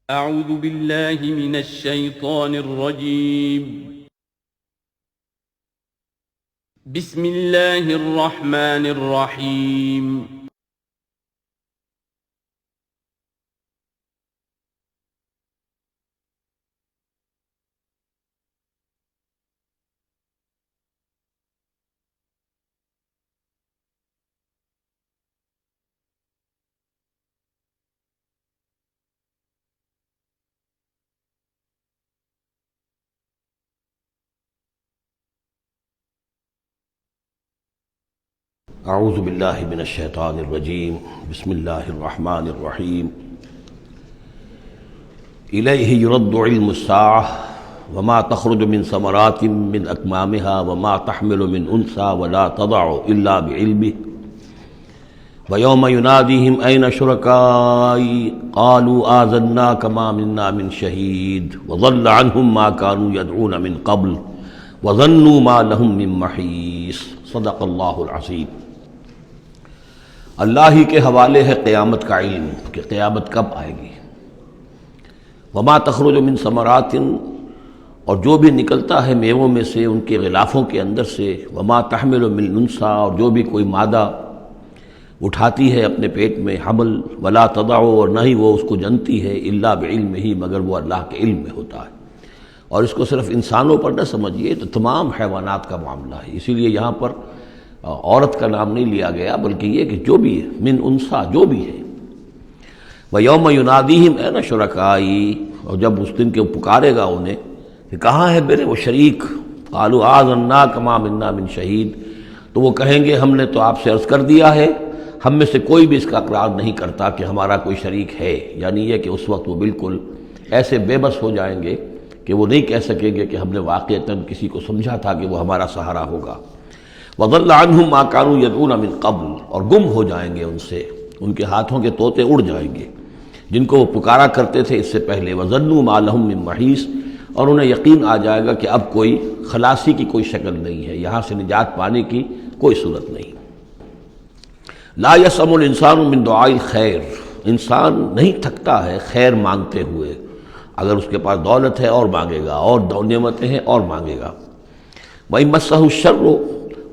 اعوذ باللہ من الشیطان الرجیم بسم اللہ الرحمن الرحیم اعوذ باللہ من الشیطان الرجیم بسم اللہ الرحمن الرحیم الیہ یرد علم الساعة وما تخرج من ثمرات من اکمامها وما تحمل من انثى ولا تضع الا بعلمه ویوم ینادیہم این شرکائی قالوا آذناک ما منا من شہید وضل عنہم ما كانوا يدعون من قبل وظنوا ما لهم من محیص صدق اللہ العظیم۔ اللہ ہی کے حوالے ہے قیامت کا علم کہ قیامت کب آئے گی۔ وما تخرج من ثمرات، اور جو بھی نکلتا ہے میووں میں سے ان کے غلافوں کے اندر سے، وما تحمل من انثى، اور جو بھی کوئی مادہ اٹھاتی ہے اپنے پیٹ میں حمل، ولا تضع، اور نہ ہی وہ اس کو جنتی ہے، الا بعلمہ، مگر وہ اللہ کے علم میں ہوتا ہے۔ اور اس کو صرف انسانوں پر نہ سمجھیے، تو تمام حیوانات کا معاملہ ہے۔ اسی لیے یہاں پر عورت کا نام نہیں لیا گیا، بلکہ یہ کہ جو بھی ہے، من انثیٰ، جو بھی ہے۔ وَيَوْمَ يُنَادِيهِمْ أَيْنَ شُرَكَائِي، اور جب اس دن کے پکارے گا انہیں کہ کہاں ہے میرے وہ شریک، قَالُوا آذَنَّاكَ مَا مِنَّا مِن شَهِيدٍ، تو وہ کہیں گے ہم نے تو آپ سے عرض کر دیا ہے، ہم میں سے کوئی بھی اس کا اقرار نہیں کرتا کہ ہمارا کوئی شریک ہے۔ یعنی یہ کہ اس وقت وہ بالکل ایسے بے بس ہو جائیں گے کہ وہ نہیں کہہ سکیں گے کہ ہم نے واقعتاً کسی کو سمجھا تھا کہ وہ ہمارا سہارا ہوگا۔ وَضَلَّ عَنْهُمْ مَا كَانُوا يَدْعُونَ مِن قَبْلُ، اور گم ہو جائیں گے ان سے، ان کے ہاتھوں کے طوطے اڑ جائیں گے جن کو وہ پکارا کرتے تھے اس سے پہلے۔ وَظَنُّوا مَا لَهُم مِّن مَّحِيصٍ، اور انہیں یقین آ جائے گا کہ اب کوئی خلاصی کی کوئی شکل نہیں ہے، یہاں سے نجات پانے کی کوئی صورت نہیں۔ لَا يَسْأَمُ الْإِنسَانُ مِن دُعَاءِ الْخَيْرِ، انسان نہیں تھکتا ہے خیر مانگتے ہوئے، اگر اس کے پاس دولت ہے اور مانگے گا، اور نعمتیں ہیں اور مانگے گا۔ وَإِن مَسَّهُ الشَّرُّ،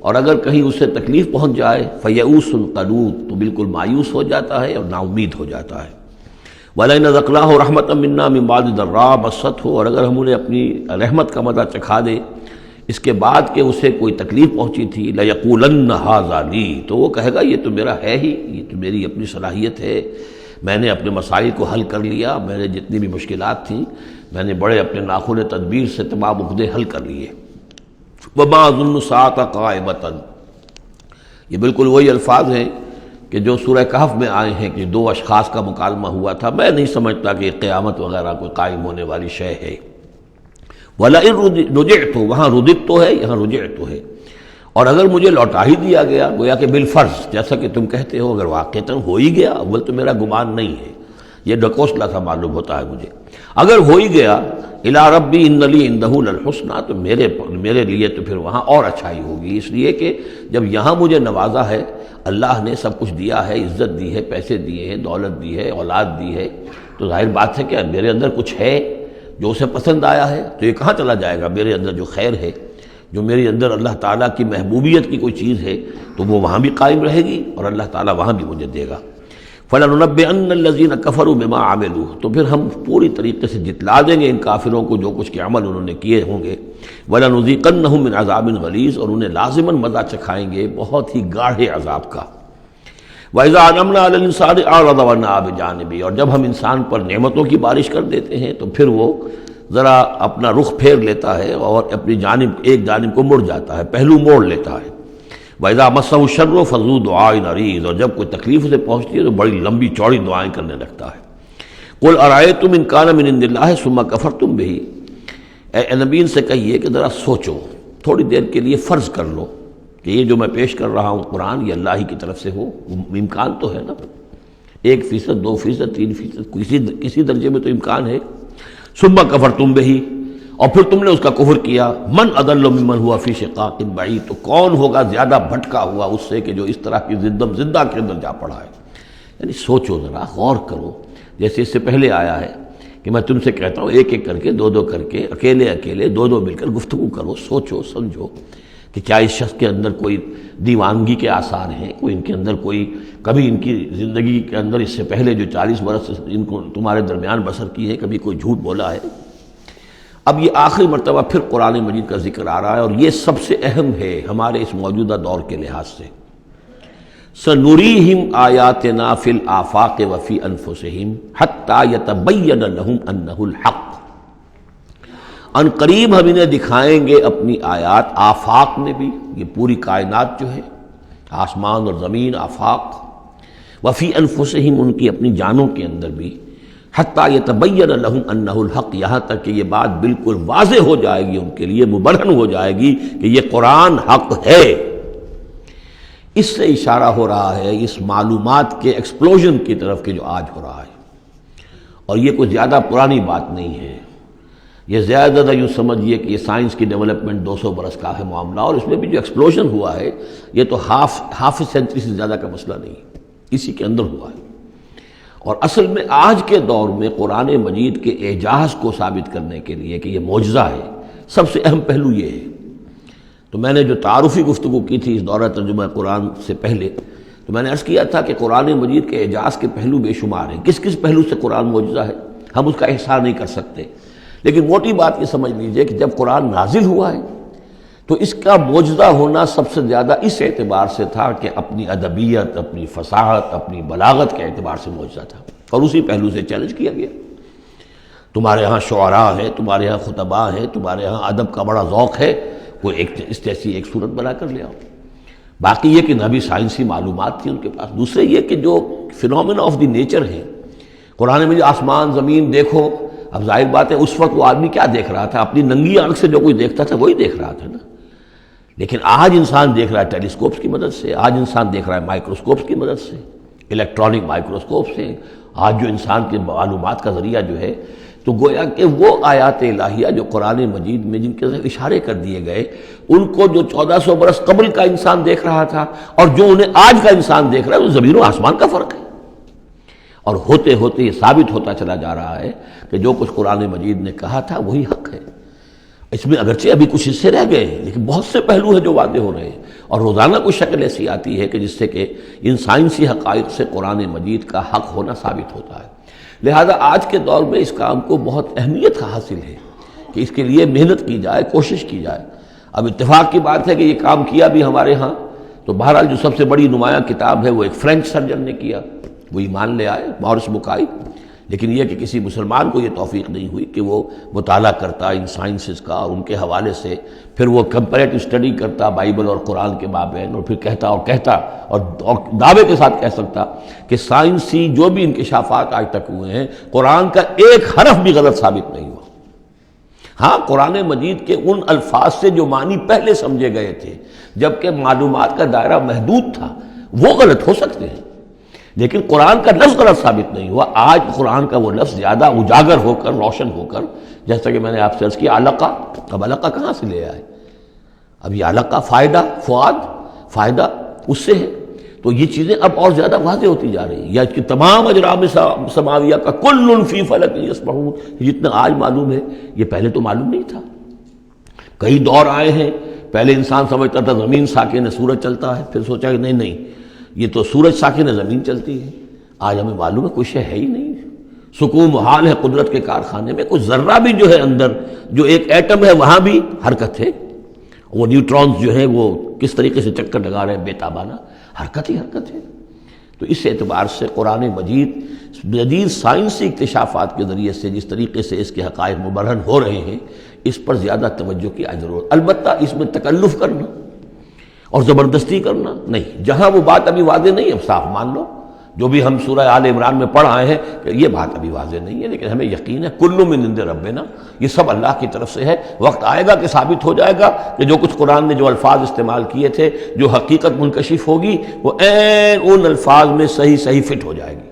اور اگر کہیں اسے تکلیف پہنچ جائے، فَيَئُوسٌ قَنُوطٌ، تو بالکل مایوس ہو جاتا ہے اور نا امید ہو جاتا ہے۔ وَلَئِنْ أَذَقْنَاهُ رَحْمَةً مِنَّا مِن بَعْدِ ضَرَّاءَ مَسَّتْهُ، اور اگر ہم انہیں اپنی رحمت کا مزہ چکھا دے اس کے بعد کہ اسے کوئی تکلیف پہنچی تھی، لَيَقُولَنَّ هَٰذَا لِي، تو وہ کہے گا یہ تو میرا ہے ہی، یہ تو میری اپنی صلاحیت ہے، میں نے اپنے مسائل کو حل کر لیا، میں نے جتنی بھی مشکلات تھیں میں نے بڑے اپنے ناخن تدبیر سے تمام عقدے حل کر لیے۔ وَمَا أَظُنُّ السَّاعَةَ قَائِمَةً، یہ بالکل وہی الفاظ ہیں کہ جو سورہ کہف میں آئے ہیں کہ دو اشخاص کا مکالمہ ہوا تھا، میں نہیں سمجھتا کہ قیامت وغیرہ کوئی قائم ہونے والی شے ہے۔ وَلَئِن رُجِعْتُ، وہاں رددت تو ہے، یہاں رجعت تو ہے، اور اگر مجھے لوٹا ہی دیا گیا، گویا کہ بالفرض، جیسا کہ تم کہتے ہو، اگر واقعتاً ہو ہی گیا، اول تو میرا گمان نہیں ہے، یہ ڈکوسلا سا معلوم ہوتا ہے مجھے، اگر ہو ہی گیا، اِلَىٰ رَبِّي إِنَّ لِي عِندَهُ لَلْحُسْنَىٰ، تو میرے لیے تو پھر وہاں اور اچھائی ہوگی، اس لیے کہ جب یہاں مجھے نوازا ہے، اللہ نے سب کچھ دیا ہے، عزت دی ہے، پیسے دیے ہیں، دولت دی ہے، اولاد دی ہے، تو ظاہر بات ہے کہ میرے اندر کچھ ہے جو اسے پسند آیا ہے، تو یہ کہاں چلا جائے گا؟ میرے اندر جو خیر ہے، جو میرے اندر اللہ تعالیٰ کی محبوبیت کی کوئی چیز ہے، تو وہ وہاں بھی قائم رہے گی اور اللہ تعالیٰ وہاں بھی مجھے دے گا۔ فَلَنُنَبِّئَنَّ الَّذِينَ كَفَرُوا بِمَا عَمِلُوا، تو پھر ہم پوری طریقے سے جتلا دیں گے ان کافروں کو جو کچھ کے عمل انہوں نے کیے ہوں گے۔ وَلَنُذِيقَنَّهُم مِّنْ عَذَابٍ غَلِيظٍ، اور انہیں لازماً مزہ چکھائیں گے بہت ہی گاڑھے عذاب کا۔ وَإِذَا أَنْعَمْنَا عَلَى الْإِنسَانِ أَعْرَضَ وَنَأَىٰ بِجَانِبِهِ، اور جب ہم انسان پر نعمتوں کی بارش کر دیتے ہیں تو پھر وہ ذرا اپنا رخ پھیر لیتا ہے اور اپنی جانب، ایک جانب کو مڑ جاتا ہے، پہلو موڑ لیتا ہے۔ وَإِذَا مَسَّهُ الشَّرُّ فَذُو دُعَاءٍ عَرِيضٍ، اور جب کوئی تکلیف اسے پہنچتی ہے تو بڑی لمبی چوڑی دعائیں کرنے لگتا ہے۔ قُلْ أَرَأَيْتُمْ إِنْ كَانَ مِنْ عِنْدِ اللَّهِ ثُمَّ كَفَرْتُمْ بِهِ، اے نبی ان سے کہیے کہ ذرا سوچو، تھوڑی دیر کے لیے فرض کر لو کہ یہ جو میں پیش کر رہا ہوں قرآن، یہ اللہ ہی کی طرف سے ہو، امکان تو ہے نا، 1%، 2%، 3%، کسی درجے میں تو امکان ہے۔ ثُمَّ كَفَرْتُمْ بِهِ، اور پھر تم نے اس کا کفر کیا، من اضل ممن هو فی شقاق بعید، تو کون ہوگا زیادہ بھٹکا ہوا اس سے کہ جو اس طرح کی زندہ کے اندر جا پڑا ہے۔ یعنی سوچو ذرا، غور کرو، جیسے اس سے پہلے آیا ہے کہ میں تم سے کہتا ہوں ایک ایک کر کے، دو دو کر کے، اکیلے اکیلے، دو دو مل کر گفتگو کرو، سوچو سمجھو کہ کیا اس شخص کے اندر کوئی دیوانگی کے آثار ہیں، کوئی ان کے اندر کوئی کبھی ان کی زندگی کے اندر اس سے پہلے جو 40 برس ان کو تمہارے درمیان بسر کی ہے کبھی کوئی جھوٹ بولا ہے۔ اب یہ آخری مرتبہ پھر قرآن مجید کا ذکر آ رہا ہے، اور یہ سب سے اہم ہے ہمارے اس موجودہ دور کے لحاظ سے۔ سَنُرِيهِمْ آيَاتِنَا فِي الْآفَاقِ وَفِي أَنفُسِهِمْ حَتَّى يَتَبَيَّنَ لَهُمْ أَنَّهُ الْحَقُّ۔ ان قریب ہم انہیں دکھائیں گے اپنی آیات، آفاق میں بھی، یہ پوری کائنات جو ہے، آسمان اور زمین، آفاق، وفی انفسہم، ان کی اپنی جانوں کے اندر بھی، حتیٰ یتبین لہم انہ الحق، یہاں تک کہ یہ بات بالکل واضح ہو جائے گی ان کے لیے، مبرہن ہو جائے گی کہ یہ قرآن حق ہے۔ اس سے اشارہ ہو رہا ہے اس معلومات کے ایکسپلوژن کی طرف کہ جو آج ہو رہا ہے، اور یہ کوئی زیادہ پرانی بات نہیں ہے، یہ زیادہ یوں سمجھیے کہ یہ سائنس کی ڈیولپمنٹ 200 برس کا ہے معاملہ، اور اس میں بھی جو ایکسپلوژن ہوا ہے یہ تو ہاف سینچری سے زیادہ کا مسئلہ نہیں ہے، اسی کے اندر ہوا ہے۔ اور اصل میں آج کے دور میں قرآن مجید کے اعجاز کو ثابت کرنے کے لیے کہ یہ معجزہ ہے، سب سے اہم پہلو یہ ہے۔ تو میں نے جو تعارفی گفتگو کی تھی اس دورہ ترجمہ قرآن سے پہلے، تو میں نے عرض کیا تھا کہ قرآن مجید کے اعجاز کے پہلو بے شمار ہیں، کس کس پہلو سے قرآن معجزہ ہے ہم اس کا احصاء نہیں کر سکتے، لیکن موٹی بات یہ سمجھ لیجئے کہ جب قرآن نازل ہوا ہے تو اس کا معجزہ ہونا سب سے زیادہ اس اعتبار سے تھا کہ اپنی ادبیت، اپنی فصاحت، اپنی بلاغت کے اعتبار سے معجزہ تھا، اور اسی پہلو سے چیلنج کیا گیا۔ تمہارے ہاں شعراء ہیں، تمہارے ہاں خطباء ہیں، تمہارے ہاں ادب کا بڑا ذوق ہے، کوئی ایک اس جیسی ایک صورت بنا کر لے آؤ۔ باقی یہ کہ نہ بھی سائنسی معلومات تھی ان کے پاس، دوسرے یہ کہ جو فینومینا آف دی نیچر ہے قرآن میں، آسمان زمین دیکھو، اب ظاہر بات ہے اس وقت وہ آدمی کیا دیکھ رہا تھا، اپنی ننگی آنکھ سے جو کوئی دیکھتا تھا وہی دیکھ رہا تھا نا، لیکن آج انسان دیکھ رہا ہے ٹیلیسکوپس کی مدد سے، آج انسان دیکھ رہا ہے مائکروسکوپس کی مدد سے، الیکٹرانک مائکروسکوپ سے، آج جو انسان کے معلومات کا ذریعہ جو ہے، تو گویا کہ وہ آیات الہیہ جو قرآن مجید میں جن کے اشارے کر دیے گئے، ان کو جو 1400 برس قبل کا انسان دیکھ رہا تھا اور جو انہیں آج کا انسان دیکھ رہا ہے، وہ زمین و آسمان کا فرق ہے۔ اور ہوتے ہوتے یہ ثابت ہوتا چلا جا رہا ہے کہ جو کچھ قرآن مجید نے کہا تھا وہی حق ہے۔ اس میں اگرچہ ابھی کچھ حصے رہ گئے ہیں، لیکن بہت سے پہلو ہیں جو واضح ہو رہے ہیں، اور روزانہ کچھ شکل ایسی آتی ہے کہ جس سے کہ ان سائنسی حقائق سے قرآن مجید کا حق ہونا ثابت ہوتا ہے۔ لہذا آج کے دور میں اس کام کو بہت اہمیت حاصل ہے کہ اس کے لیے محنت کی جائے، کوشش کی جائے۔ اب اتفاق کی بات ہے کہ یہ کام کیا بھی ہمارے ہاں، تو بہرحال جو سب سے بڑی نمایاں کتاب ہے وہ ایک فرینچ سرجن نے کیا، وہ ایمان لے آئے، مورس بکائی، لیکن یہ کہ کسی مسلمان کو یہ توفیق نہیں ہوئی کہ وہ مطالعہ کرتا ان سائنسز کا اور ان کے حوالے سے پھر وہ کمپیریٹو اسٹڈی کرتا بائبل اور قرآن کے مابین، اور پھر کہتا اور دعوے کے ساتھ کہہ سکتا کہ سائنسی جو بھی انکشافات آج تک ہوئے ہیں قرآن کا ایک حرف بھی غلط ثابت نہیں ہوا۔ ہاں، قرآن مجید کے ان الفاظ سے جو معنی پہلے سمجھے گئے تھے جبکہ معلومات کا دائرہ محدود تھا وہ غلط ہو سکتے ہیں، لیکن قرآن کا لفظ غلط ثابت نہیں ہوا۔ آج قرآن کا وہ لفظ زیادہ اجاگر ہو کر، روشن ہو کر، جیسا کہ میں نے آپ سے عرض کیا علقہ، اب علقہ کہاں سے لے آئے؟ اب یہ علقہ فائدہ، فؤاد، فائدہ اس سے ہے، تو یہ چیزیں اب اور زیادہ واضح ہوتی جا رہی ہیں۔ یا کہ تمام اجرام سماویہ کا کل فی فلک یسبحون، جتنا آج معلوم ہے یہ پہلے تو معلوم نہیں تھا۔ کئی دور آئے ہیں، پہلے انسان سمجھتا تھا زمین ساکن ہے، سورج چلتا ہے، پھر سوچا کہ نہیں یہ تو سورج ساکن ہے، زمین چلتی ہے۔ آج ہمیں معلوم ہے کوئی شے ہے ہی نہیں، سکون محال ہے قدرت کے کارخانے میں، کوئی ذرہ بھی جو ہے اندر جو ایک ایٹم ہے وہاں بھی حرکت ہے، وہ نیوٹرونز جو ہیں وہ کس طریقے سے چکر لگا رہے ہیں بے تابانہ، حرکت ہی حرکت ہے۔ تو اس اعتبار سے قرآن مجید جدید سائنسی اکتشافات کے ذریعے سے جس طریقے سے اس کے حقائق مبرہن ہو رہے ہیں، اس پر زیادہ توجہ کی ضرورت۔ البتہ اس میں تکلف کرنا اور زبردستی کرنا نہیں، جہاں وہ بات ابھی واضح نہیں ہے صاف مان لو، جو بھی ہم سورہ آل عمران میں پڑھ آئے ہیں کہ یہ بات ابھی واضح نہیں ہے، لیکن ہمیں یقین ہے کل من عند ربنا، یہ سب اللہ کی طرف سے ہے۔ وقت آئے گا کہ ثابت ہو جائے گا کہ جو کچھ قرآن نے جو الفاظ استعمال کیے تھے، جو حقیقت منکشف ہوگی، وہ عین ان الفاظ میں صحیح فٹ ہو جائے گی،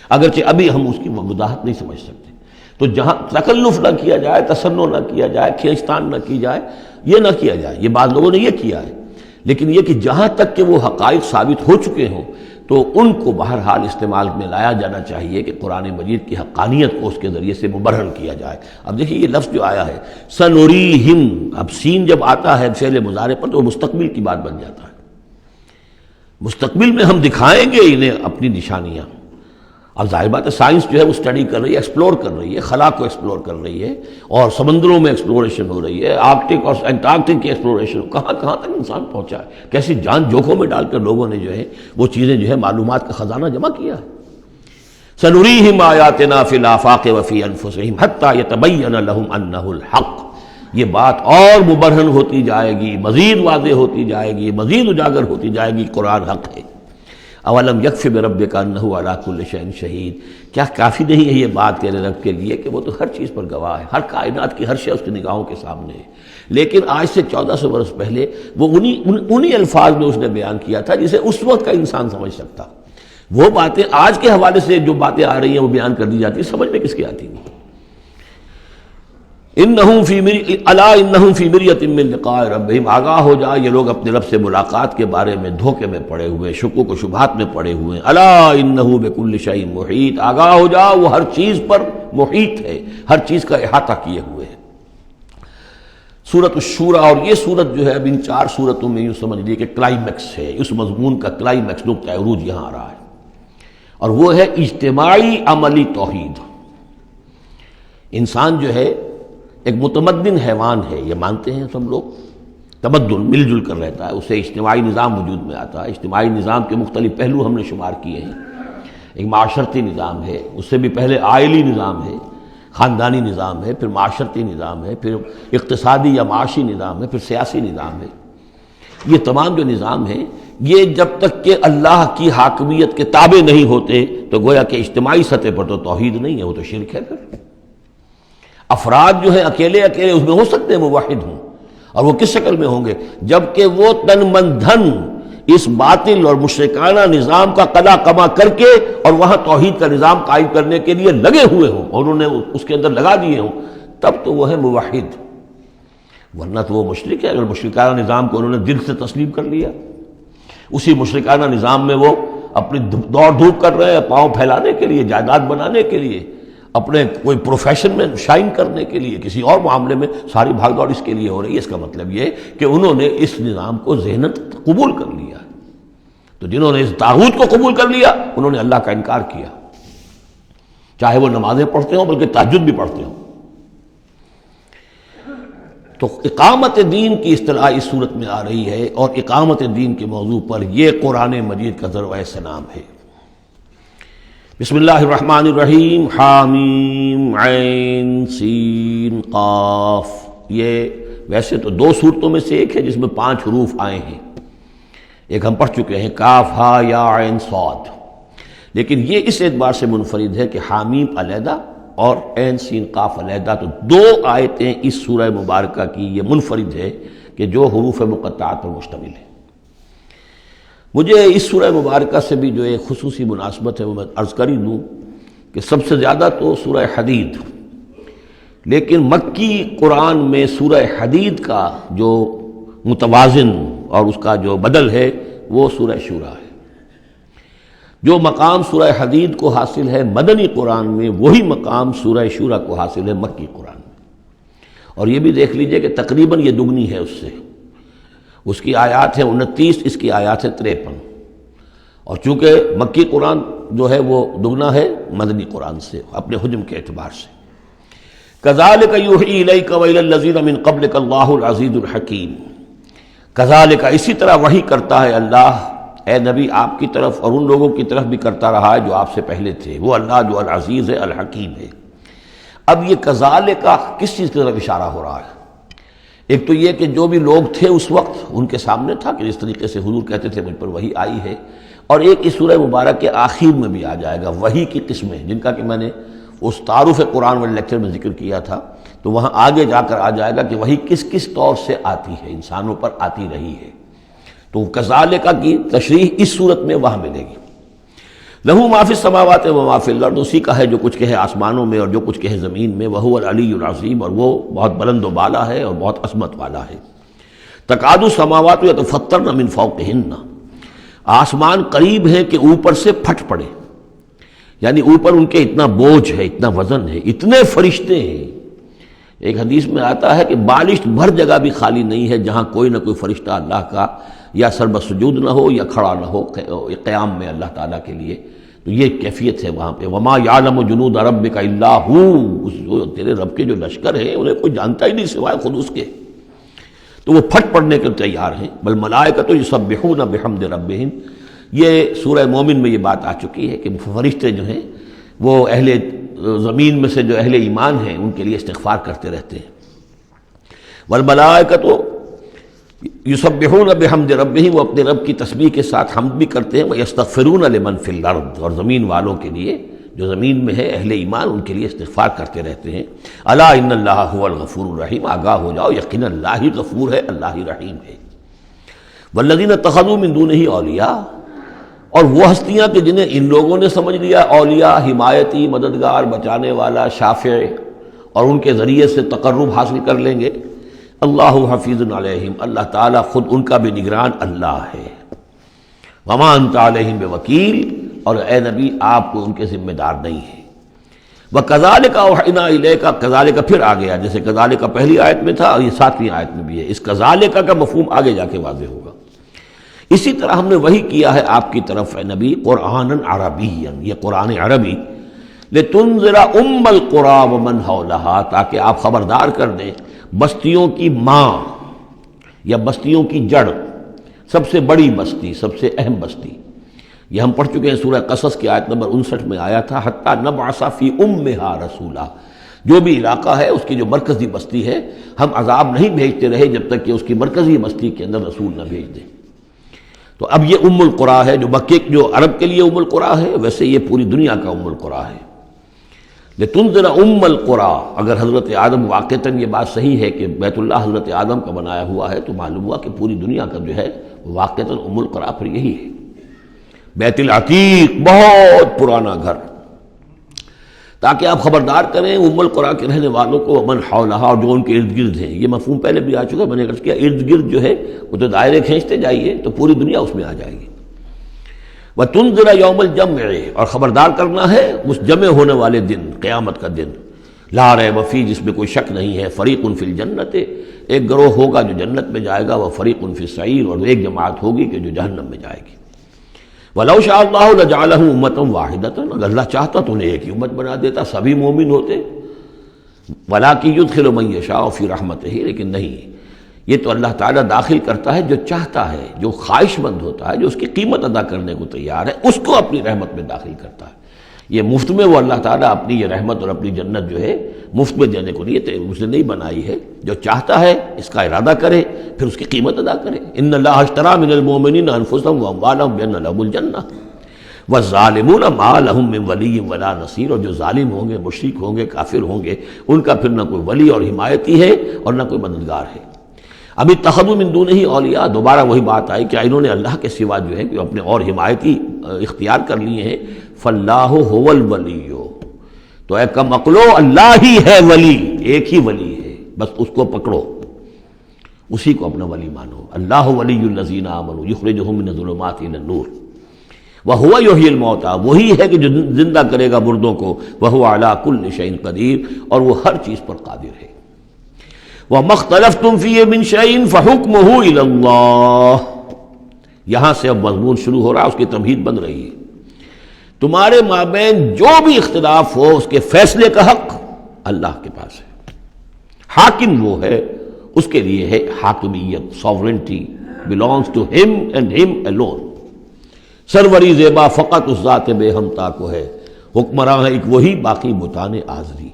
اگرچہ ابھی ہم اس کی وضاحت نہیں سمجھ سکتے۔ تو جہاں تکلف نہ کیا جائے، تصنع نہ کیا جائے، کھینچتان نہ کی جائے، یہ نہ کیا جائے، یہ بعض لوگوں نے یہ کیا ہے، لیکن یہ کہ جہاں تک کہ وہ حقائق ثابت ہو چکے ہوں تو ان کو بہرحال استعمال میں لایا جانا چاہیے کہ قرآن مجید کی حقانیت کو اس کے ذریعے سے مبرہن کیا جائے۔ اب دیکھیے یہ لفظ جو آیا ہے سنوریہم، اب سین جب آتا ہے فعل مضارع پر تو وہ مستقبل کی بات بن جاتا ہے، مستقبل میں ہم دکھائیں گے انہیں اپنی نشانیاں۔ اب ظاہر بات ہے سائنس جو ہے وہ اسٹڈی کر رہی ہے، ایکسپلور کر رہی ہے، خلا کو ایکسپلور کر رہی ہے، اور سمندروں میں ایکسپلوریشن ہو رہی ہے، آرکٹک اور انٹارکٹک کی ایکسپلوریشن، کہاں کہاں تک انسان پہنچا ہے، کیسی جان جوکھوں میں ڈال کر لوگوں نے جو ہے وہ چیزیں جو ہے معلومات کا خزانہ جمع کیا ہے۔ سنریہم آیاتنا فی الآفاق وفی انفسہم حتی یتبین لہم انہ الحق، یہ بات اور مبرہن ہوتی جائے گی، مزید واضح ہوتی جائے گی، مزید اجاگر ہوتی جائے گی، قرآن حق ہے۔ اولم یکفی بربک انہ علی کل شیء شہید، کیا کافی نہیں ہے یہ بات تیرے رب کے لیے کہ وہ تو ہر چیز پر گواہ ہے، ہر کائنات کی ہر شے اس کی نگاہوں کے سامنے ہے۔ لیکن آج سے 1400 برس پہلے وہ انہی الفاظ میں اس نے بیان کیا تھا جسے اس وقت کا انسان سمجھ سکتا۔ وہ باتیں آج کے حوالے سے جو باتیں آ رہی ہیں وہ بیان کر دی جاتی ہیں، سمجھ میں کس کی آتی ہیں؟ انہم فی مریۃ من لقاء ربہم، آگاہ ہو جا یہ لوگ اپنے رب سے ملاقات کے بارے میں دھوکے میں پڑے ہوئے، شکوک و شبہات میں پڑے ہوئے۔ الا انہ بکل شیء محیط، آگاہ ہو جا وہ ہر چیز پر محیط ہے، ہر چیز کا احاطہ کیے ہوئے ہے۔ سورۃ الشورى، اور یہ سورت جو ہے اب ان 4 سورتوں میں یوں سمجھ لیے کہ کلائمیکس ہے، اس مضمون کا کلائمیکس نقطہ عروج یہاں آ رہا ہے، اور وہ ہے اجتماعی عملی توحید۔ انسان جو ہے ایک متمدن حیوان ہے، یہ مانتے ہیں سب لوگ، تمدن مل جل کر رہتا ہے، اسے اجتماعی نظام وجود میں آتا ہے۔ اجتماعی نظام کے مختلف پہلو ہم نے شمار کیے ہیں، ایک معاشرتی نظام ہے، اس سے بھی پہلے عائلی نظام ہے، خاندانی نظام ہے، پھر معاشرتی نظام ہے، پھر اقتصادی یا معاشی نظام ہے، پھر سیاسی نظام ہے۔ یہ تمام جو نظام ہیں یہ جب تک کہ اللہ کی حاکمیت کے تابع نہیں ہوتے تو گویا کہ اجتماعی سطح پر تو توحید نہیں ہے، وہ تو شرک ہے۔ پھر افراد جو ہیں اکیلے اکیلے اس میں ہو سکتے ہیں موحد ہوں، اور وہ کس شکل میں ہوں گے؟ جبکہ وہ تن من دھن اس باطل اور مشرکانہ نظام کا قلع کما کر کے اور وہاں توحید کا نظام قائم کرنے کے لیے لگے ہوئے ہوں، اور انہوں نے اس کے اندر لگا دیے ہوں، تب تو وہ ہے موحد، ورنہ تو وہ مشرک ہے۔ اگر مشرکانہ نظام کو انہوں نے دل سے تسلیم کر لیا، اسی مشرکانہ نظام میں وہ اپنی دوڑ دھوپ کر رہے ہیں پاؤں پھیلانے کے لیے، جائیداد بنانے کے لیے، اپنے کوئی پروفیشن میں شائن کرنے کے لیے، کسی اور معاملے میں ساری بھاگ دوڑ اس کے لیے ہو رہی ہے، اس کا مطلب یہ کہ انہوں نے اس نظام کو ذہناً قبول کر لیا۔ تو جنہوں نے اس طاغوت کو قبول کر لیا انہوں نے اللہ کا انکار کیا، چاہے وہ نمازیں پڑھتے ہوں بلکہ تہجد بھی پڑھتے ہوں۔ تو اقامت دین کی اصطلاح اس صورت میں آ رہی ہے، اور اقامت دین کے موضوع پر یہ قرآن مجید کا ذروۂ سنام ہے۔ بسم اللہ الرحمن الرحیم، حامیم عین سین قاف۔ یہ ویسے تو 2 صورتوں میں سے ایک ہے جس میں 5 حروف آئے ہیں، ایک ہم پڑھ چکے ہیں کاف ہا یا عین صاد، لیکن یہ اس اعتبار سے منفرد ہے کہ حامیم علیحدہ اور عین سین قاف علیحدہ، تو 2 آیتیں اس سورہ مبارکہ کی یہ منفرد ہے کہ جو حروف مقطعات پر مشتمل ہے۔ مجھے اس سورہ مبارکہ سے بھی جو ایک خصوصی مناسبت ہے وہ میں عرض کر ہی دوں کہ سب سے زیادہ تو سورہ حدید، لیکن مکی قرآن میں سورہ حدید کا جو متوازن اور اس کا جو بدل ہے وہ سورہ شورى ہے۔ جو مقام سورہ حدید کو حاصل ہے مدنی قرآن میں، وہی مقام سورہ شورى کو حاصل ہے مکی قرآن میں، اور یہ بھی دیکھ لیجئے کہ تقریباً یہ دگنی ہے اس سے، اس کی آیات ہیں 29، اس کی آیات ہیں 53، اور چونکہ مکی قرآن جو ہے وہ دگنا ہے مدنی قرآن سے اپنے حجم کے اعتبار سے۔ کذالک یوحی الیک وإلی الذین من قبلک اللہ العزیز الحکیم، کذالک اسی طرح وحی کرتا ہے اللہ اے نبی آپ کی طرف، اور ان لوگوں کی طرف بھی کرتا رہا ہے جو آپ سے پہلے تھے، وہ اللہ جو العزیز ہے الحکیم ہے۔ اب یہ کذالک کس چیز کی طرف اشارہ ہو رہا ہے؟ ایک تو یہ کہ جو بھی لوگ تھے اس وقت ان کے سامنے تھا کہ جس طریقے سے حضور کہتے تھے مجھ پر وحی آئی ہے، اور ایک اس سورہ مبارک کے آخر میں بھی آ جائے گا وحی کی قسمیں، جن کا کہ میں نے اس تعارف قرآن والے لیکچر میں ذکر کیا تھا، تو وہاں آگے جا کر آ جائے گا کہ وحی کس کس طور سے آتی ہے، انسانوں پر آتی رہی ہے۔ تو کذالک کی تشریح اس صورت میں وہاں ملے گی۔ لہو ما فی السماوات و ما فی الارض، اسی کا ہے جو کچھ کہے آسمانوں میں اور جو کچھ کہے زمین میں، وہو العلی العظیم، اور وہ بہت بلند و بالا ہے اور بہت عظمت والا ہے۔ تکاد السماوات یتفطرن من فوقہن، آسمان قریب ہے کہ اوپر سے پھٹ پڑے، یعنی اوپر ان کے اتنا بوجھ ہے، اتنا وزن ہے، اتنے فرشتے ہیں۔ ایک حدیث میں آتا ہے کہ بالشت بھر جگہ بھی خالی نہیں ہے جہاں کوئی نہ کوئی فرشتہ اللہ کا یا سربہ سجود نہ ہو یا کھڑا نہ ہو قیام میں اللہ تعالیٰ کے لیے۔ تو یہ کیفیت ہے وہاں پہ، وما یعلم جنود ربک الا ہو، تیرے رب کے جو لشکر ہیں انہیں کوئی جانتا ہی نہیں سوائے خود اس کے، تو وہ پھٹ پڑنے کے تیار ہیں۔ بل ملائکۃ یسبحون بحمد ربہم، یہ سورہ مومن میں یہ بات آ چکی ہے کہ فرشتے جو ہیں وہ اہل زمین میں سے جو اہل ایمان ہیں ان کے لیے استغفار کرتے رہتے ہیں۔ والملائکۃ یسبحون بحمد ربہم، وہ اپنے رب کی تسبیح کے ساتھ حمد بھی کرتے ہیں، ویستغفرون لمن فی الارض، اور زمین والوں کے لیے جو زمین میں ہے اہل ایمان ان کے لیے استغفار کرتے رہتے ہیں۔ الا ان اللہ هو الغفور الرحیم، آگاہ ہو جاؤ یقینا اللہ ہی غفور ہے، اللہ ہی رحیم ہے۔ والذین اتخذوا من دونہ اولیاء، اور وہ ہستیاں کہ جنہیں ان لوگوں نے سمجھ لیا اولیاء، حمایتی، مددگار، بچانے والا، شافع، اور ان کے ذریعے سے تقرب حاصل کر لیں گے۔ اللہ حفیظ علیہم، اللہ تعالیٰ خود ان کا بھی نگران اللہ ہے۔ وما انت علیہم بوکیل، اور اے نبی آپ کو ان کے ذمہ دار نہیں ہے۔ وَكَذَلِكَ أَوْحَيْنَا إِلَيْكَ، کذالک پھر آ گیا، جیسے کذالک پہلی آیت میں تھا اور یہ 7ویں آیت میں بھی ہے، اس کذالک کا مفہوم آگے جا کے واضح ہوگا۔ اسی طرح ہم نے وہی کیا ہے آپ کی طرف اے نبی، قرآنًا عربیًا، یہ قرآن عربی، لِتُنذِرَ أُمَّ الْقُرَىٰ وَمَنْ حَوْلَهَا، تاکہ آپ خبردار کر دیں بستیوں کی ماں یا بستیوں کی جڑ، سب سے بڑی بستی، سب سے اہم بستی۔ یہ ہم پڑھ چکے ہیں سورہ قصص کی آیت نمبر 59 میں آیا تھا، حتیٰ نبعث فی امہا رسولا، جو بھی علاقہ ہے اس کی جو مرکزی بستی ہے ہم عذاب نہیں بھیجتے رہے جب تک کہ اس کی مرکزی بستی کے اندر رسول نہ بھیج دیں۔ تو اب یہ ام القریٰ ہے، جو مکے جو عرب کے لیے ام القریٰ ہے، ویسے یہ پوری دنیا کا ام القریٰ ہے۔ لتنذر ام القریٰ، اگر حضرت آدم واقعتاً یہ بات صحیح ہے کہ بیت اللہ حضرت آدم کا بنایا ہوا ہے تو معلوم ہوا کہ پوری دنیا کا جو ہے واقعتاً ام القریٰ پھر یہی ہے، بیت العتیق، بہت پرانا گھر، تاکہ آپ خبردار کریں ام القریٰ کے رہنے والوں کو، ومن حولہا، اور جو ان کے ارد گرد ہیں۔ یہ مفہوم پہلے بھی آ چکا، میں نے عرض کیا ارد گرد جو ہے وہ تو دائرے کھینچتے جائیے تو پوری دنیا اس میں آ جائے گی۔ وَتُنذِرَ يَوْمَ الْجَمْعِ، اور خبردار کرنا ہے اس جمع ہونے والے دن، قیامت کا دن، لا ریب فیہ، جس میں کوئی شک نہیں ہے، فریق فی الجنت، ایک گروہ ہوگا جو جنت میں جائے گا، وفریق فی السعیر، اور ایک جماعت ہوگی کہ جو جہنم میں جائے گی۔ وَلَوْ شَاءَ اللَّهُ لَجَعَلَهُمْ أُمَّةً وَاحِدَةً، اگر اللہ چاہتا تو انہیں ایک ہی امت بنا دیتا، سبھی مومن ہوتے۔ وَلَٰكِن يُدْخِلُ مَن يَشَاءُ فِي رَحْمَتِهِ، لیکن نہیں، یہ تو اللہ تعالیٰ داخل کرتا ہے جو چاہتا ہے، جو خواہش مند ہوتا ہے، جو اس کی قیمت ادا کرنے کو تیار ہے، اس کو اپنی رحمت میں داخل کرتا ہے۔ یہ مفت میں وہ اللہ تعالیٰ اپنی یہ رحمت اور اپنی جنت جو ہے مفت میں دینے کو اس نے نہیں بنائی ہے، جو چاہتا ہے اس کا ارادہ کرے پھر اس کی قیمت ادا کرے۔ ان اللہ اشتری من المؤمنین انفسهم واموالهم بان لهم الجنہ والظالمون ما لهم من ولی ولا نصیر، اور جو ظالم ہوں گے، مشرک ہوں گے، کافر ہوں گے، ان کا پھر نہ کوئی ولی اور حمایتی ہے اور نہ کوئی مددگار ہے۔ ابھی اتخذوا من دونہ اولیاء، دوبارہ وہی بات آئی کہ انہوں نے اللہ کے سوا جو ہے کہ اپنے اور حمایتی اختیار کر لیے ہیں۔ فاللہ هو الولی، تو اے کم عقلو، اللہ ہی ہے ولی، ایک ہی ولی ہے، بس اس کو پکڑو، اسی کو اپنا ولی مانو۔ اللہ ولی الذین آمنوا یخرجہم من الظلمات الی النور وہو یحیی الموتیٰ، وہی ہے کہ جو زندہ کرے گا مردوں کو، وہو علی کل شیء قدیر، اور وہ ہر چیز پر قادر ہے۔ وَمَا اخْتَلَفْتُمْ فِيهِ مِنْ شَيْءٍ فَحُكْمُهُ إِلَى اللَّهِ، یہاں سے اب مضمون شروع ہو رہا ہے، اس کی تمہید بن رہی ہے۔ تمہارے مابین جو بھی اختلاف ہو اس کے فیصلے کا حق اللہ کے پاس ہے، حاکم وہ ہے، اس کے لیے ہے حاکمیت، sovereignty belongs to him and him alone۔ سروری زیبا فقط اس ذات بے ہمتا کو ہے، حکمراں ہے ایک وہی، باقی بتانے آزری۔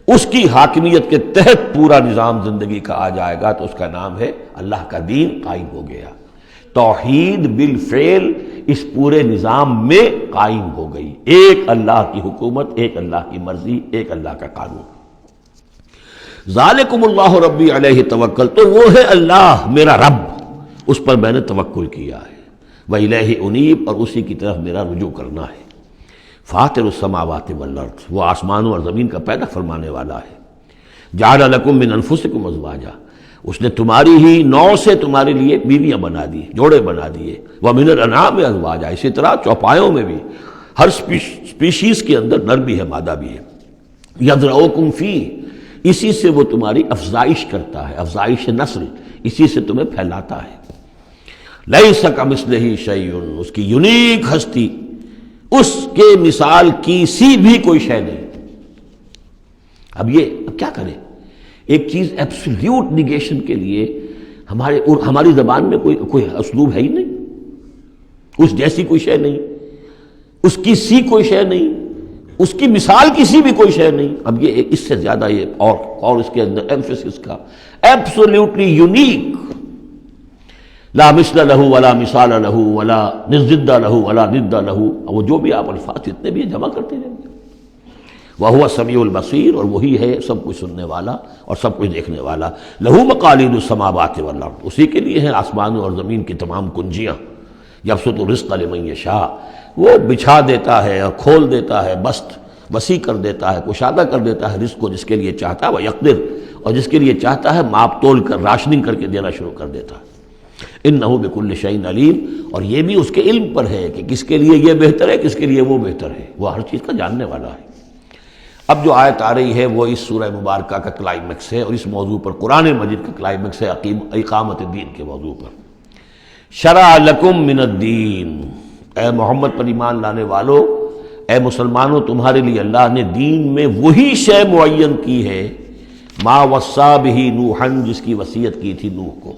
اس کی حاکمیت کے تحت پورا نظام زندگی کا آ جائے گا تو اس کا نام ہے اللہ کا دین قائم ہو گیا۔ توحید بالفعل اس پورے نظام میں قائم ہو گئی، ایک اللہ کی حکومت، ایک اللہ کی مرضی، ایک اللہ کا قانون۔ ذالکم اللہ ربی علیہ توکل، تو وہ ہے اللہ میرا رب، اس پر میں نے توکل کیا ہے۔ وإلیہ انیب، اور اسی کی طرف میرا رجوع کرنا ہے۔ فاطر السماوات والارض، وہ آسمانوں اور زمین کا پیدا فرمانے والا ہے۔ جعل لکم من انفسکم ازواجا، اس نے تمہاری ہی نوع سے تمہارے لیے بیویاں بنا دی، جوڑے بنا دیے، ومن الانعام ازواجا، اسی طرح چوپایوں میں بھی ہر سپیشیز کے اندر نر بھی ہے مادہ بھی ہے، یذرؤکم فیہ، اسی سے وہ تمہاری افزائش کرتا ہے، افزائش نسل، اسی سے تمہیں پھیلاتا ہے۔ لیس کمثلہ شیء، اس کی یونیک ہستی، اس کے مثال کی سی بھی کوئی شے نہیں۔ اب کیا کریں، ایک چیز ایبسلیوٹ نیگیشن کے لیے ہماری زبان میں کوئی اسلوب ہے ہی نہیں، اس جیسی کوئی شے نہیں، اس کی سی کوئی شے نہیں، اس کی مثال کسی بھی کوئی شے نہیں۔ اب یہ اس سے زیادہ یہ اور اس کے اندر ایمفیسس کا ایبسلیوٹلی یونیک، لا مثل لہ ولا مثال لہ ولا ضد لہ ولا ند لہ، وہ جو بھی آپ الفاظ جتنے بھی جمع کرتے جائیں گے۔ وہو السمیع البصیر، اور وہی ہے سب کچھ سننے والا اور سب کچھ دیکھنے والا۔ لہ مقالید السماوات والارض، اسی کے لیے ہیں آسمانوں اور زمین کی تمام کنجیاں۔ یبسط الرزق لمن یشاء، وہ بچھا دیتا ہے اور کھول دیتا ہے، بسط وسیع کر دیتا ہے، کشادہ کر دیتا ہے رزق کو جس کے لیے چاہتا ہے، ویقدر، اور جس کے لیے چاہتا ہے ماپ تول کر راشننگ کر کے دینا شروع کر دیتا ہے۔ انہ بکل شیء علیم، اور یہ بھی اس کے علم پر ہے کہ کس کے لیے یہ بہتر ہے، کس کے لیے وہ بہتر ہے، وہ ہر چیز کا جاننے والا ہے۔ اب جو آیت آ رہی ہے وہ اس سورہ مبارکہ کا کلائمیکس ہے، اور اس موضوع پر قرآن مجید کا کلائمیکس ہے، اقامت الدین کے موضوع پر۔ شرع لکم من الدین، اے محمد پر ایمان لانے والو، اے مسلمانوں، تمہارے لیے اللہ نے دین میں وہی شے معین کی ہے، ما وصی بہ نوحا، جس کی وصیت کی تھی نوح کو،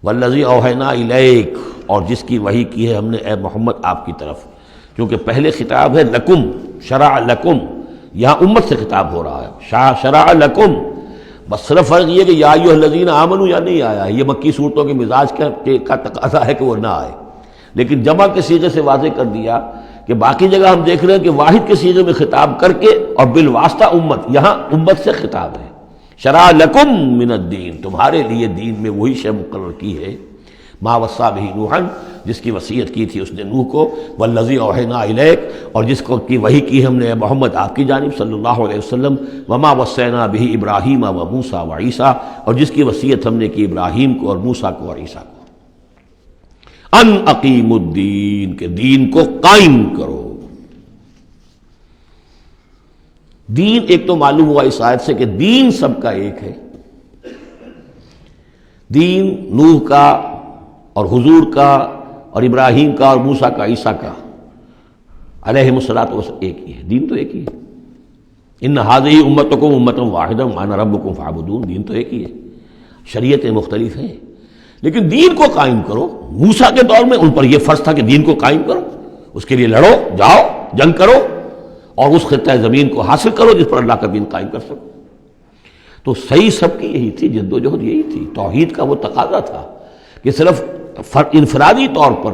والذی اوحینا الیک، اور جس کی وحی کی ہے ہم نے اے محمد آپ کی طرف، کیونکہ پہلے خطاب ہے لکم، شرع لکم، یہاں امت سے خطاب ہو رہا ہے، شرع لکم، بس صرف فرق یہ کہ یا ایھا الذین آمنوا یا نہیں آیا ہے، یہ مکی صورتوں کے مزاج کا تقاضا ہے کہ وہ نہ آئے، لیکن جمع کے صیغے سے واضح کر دیا کہ باقی جگہ ہم دیکھ رہے ہیں کہ واحد کے صیغے میں خطاب کر کے اور بالواسطہ امت، یہاں امت سے خطاب ہے۔ شرع لکم من الدین، تمہارے لیے دین میں وہی شے مقرر کی ہے، ما وصی بہ نوحا، جس کی وصیت کی تھی اس نے نوح کو، والذی اوحینا الیک، اور جس کو کی وحی کی ہم نے محمد آپ کی جانب صلی اللہ علیہ وسلم، وما وصینا بہ ابراہیم و موسیٰ و عیسیٰ، اور جس کی وصیت ہم نے کی ابراہیم کو اور موسیٰ کو اور عیسیٰ کو، ان اقیموا الدین، کہ دین کو قائم کرو۔ دین ایک تو معلوم ہوا اس آیت سے کہ دین سب کا ایک ہے، دین نوح کا اور حضور کا اور ابراہیم کا اور موسیٰ کا، عیسیٰ کا علیہم الصلاۃ والسلام ایک ہی ہے، دین تو ایک ہی ہے۔ ان ہذہ امتکم امۃ واحدہ وانا ربکم فاعبدون، دین تو ایک ہی ہے، شریعتیں مختلف ہیں لیکن دین کو قائم کرو۔ موسیٰ کے دور میں ان پر یہ فرض تھا کہ دین کو قائم کرو، اس کے لیے لڑو، جاؤ، جنگ کرو اور اس خطہ زمین کو حاصل کرو جس پر اللہ کا دین قائم کر سکو۔ تو صحیح سب کی یہی تھی، جد و جہد یہی تھی، توحید کا وہ تقاضا تھا کہ صرف انفرادی طور پر،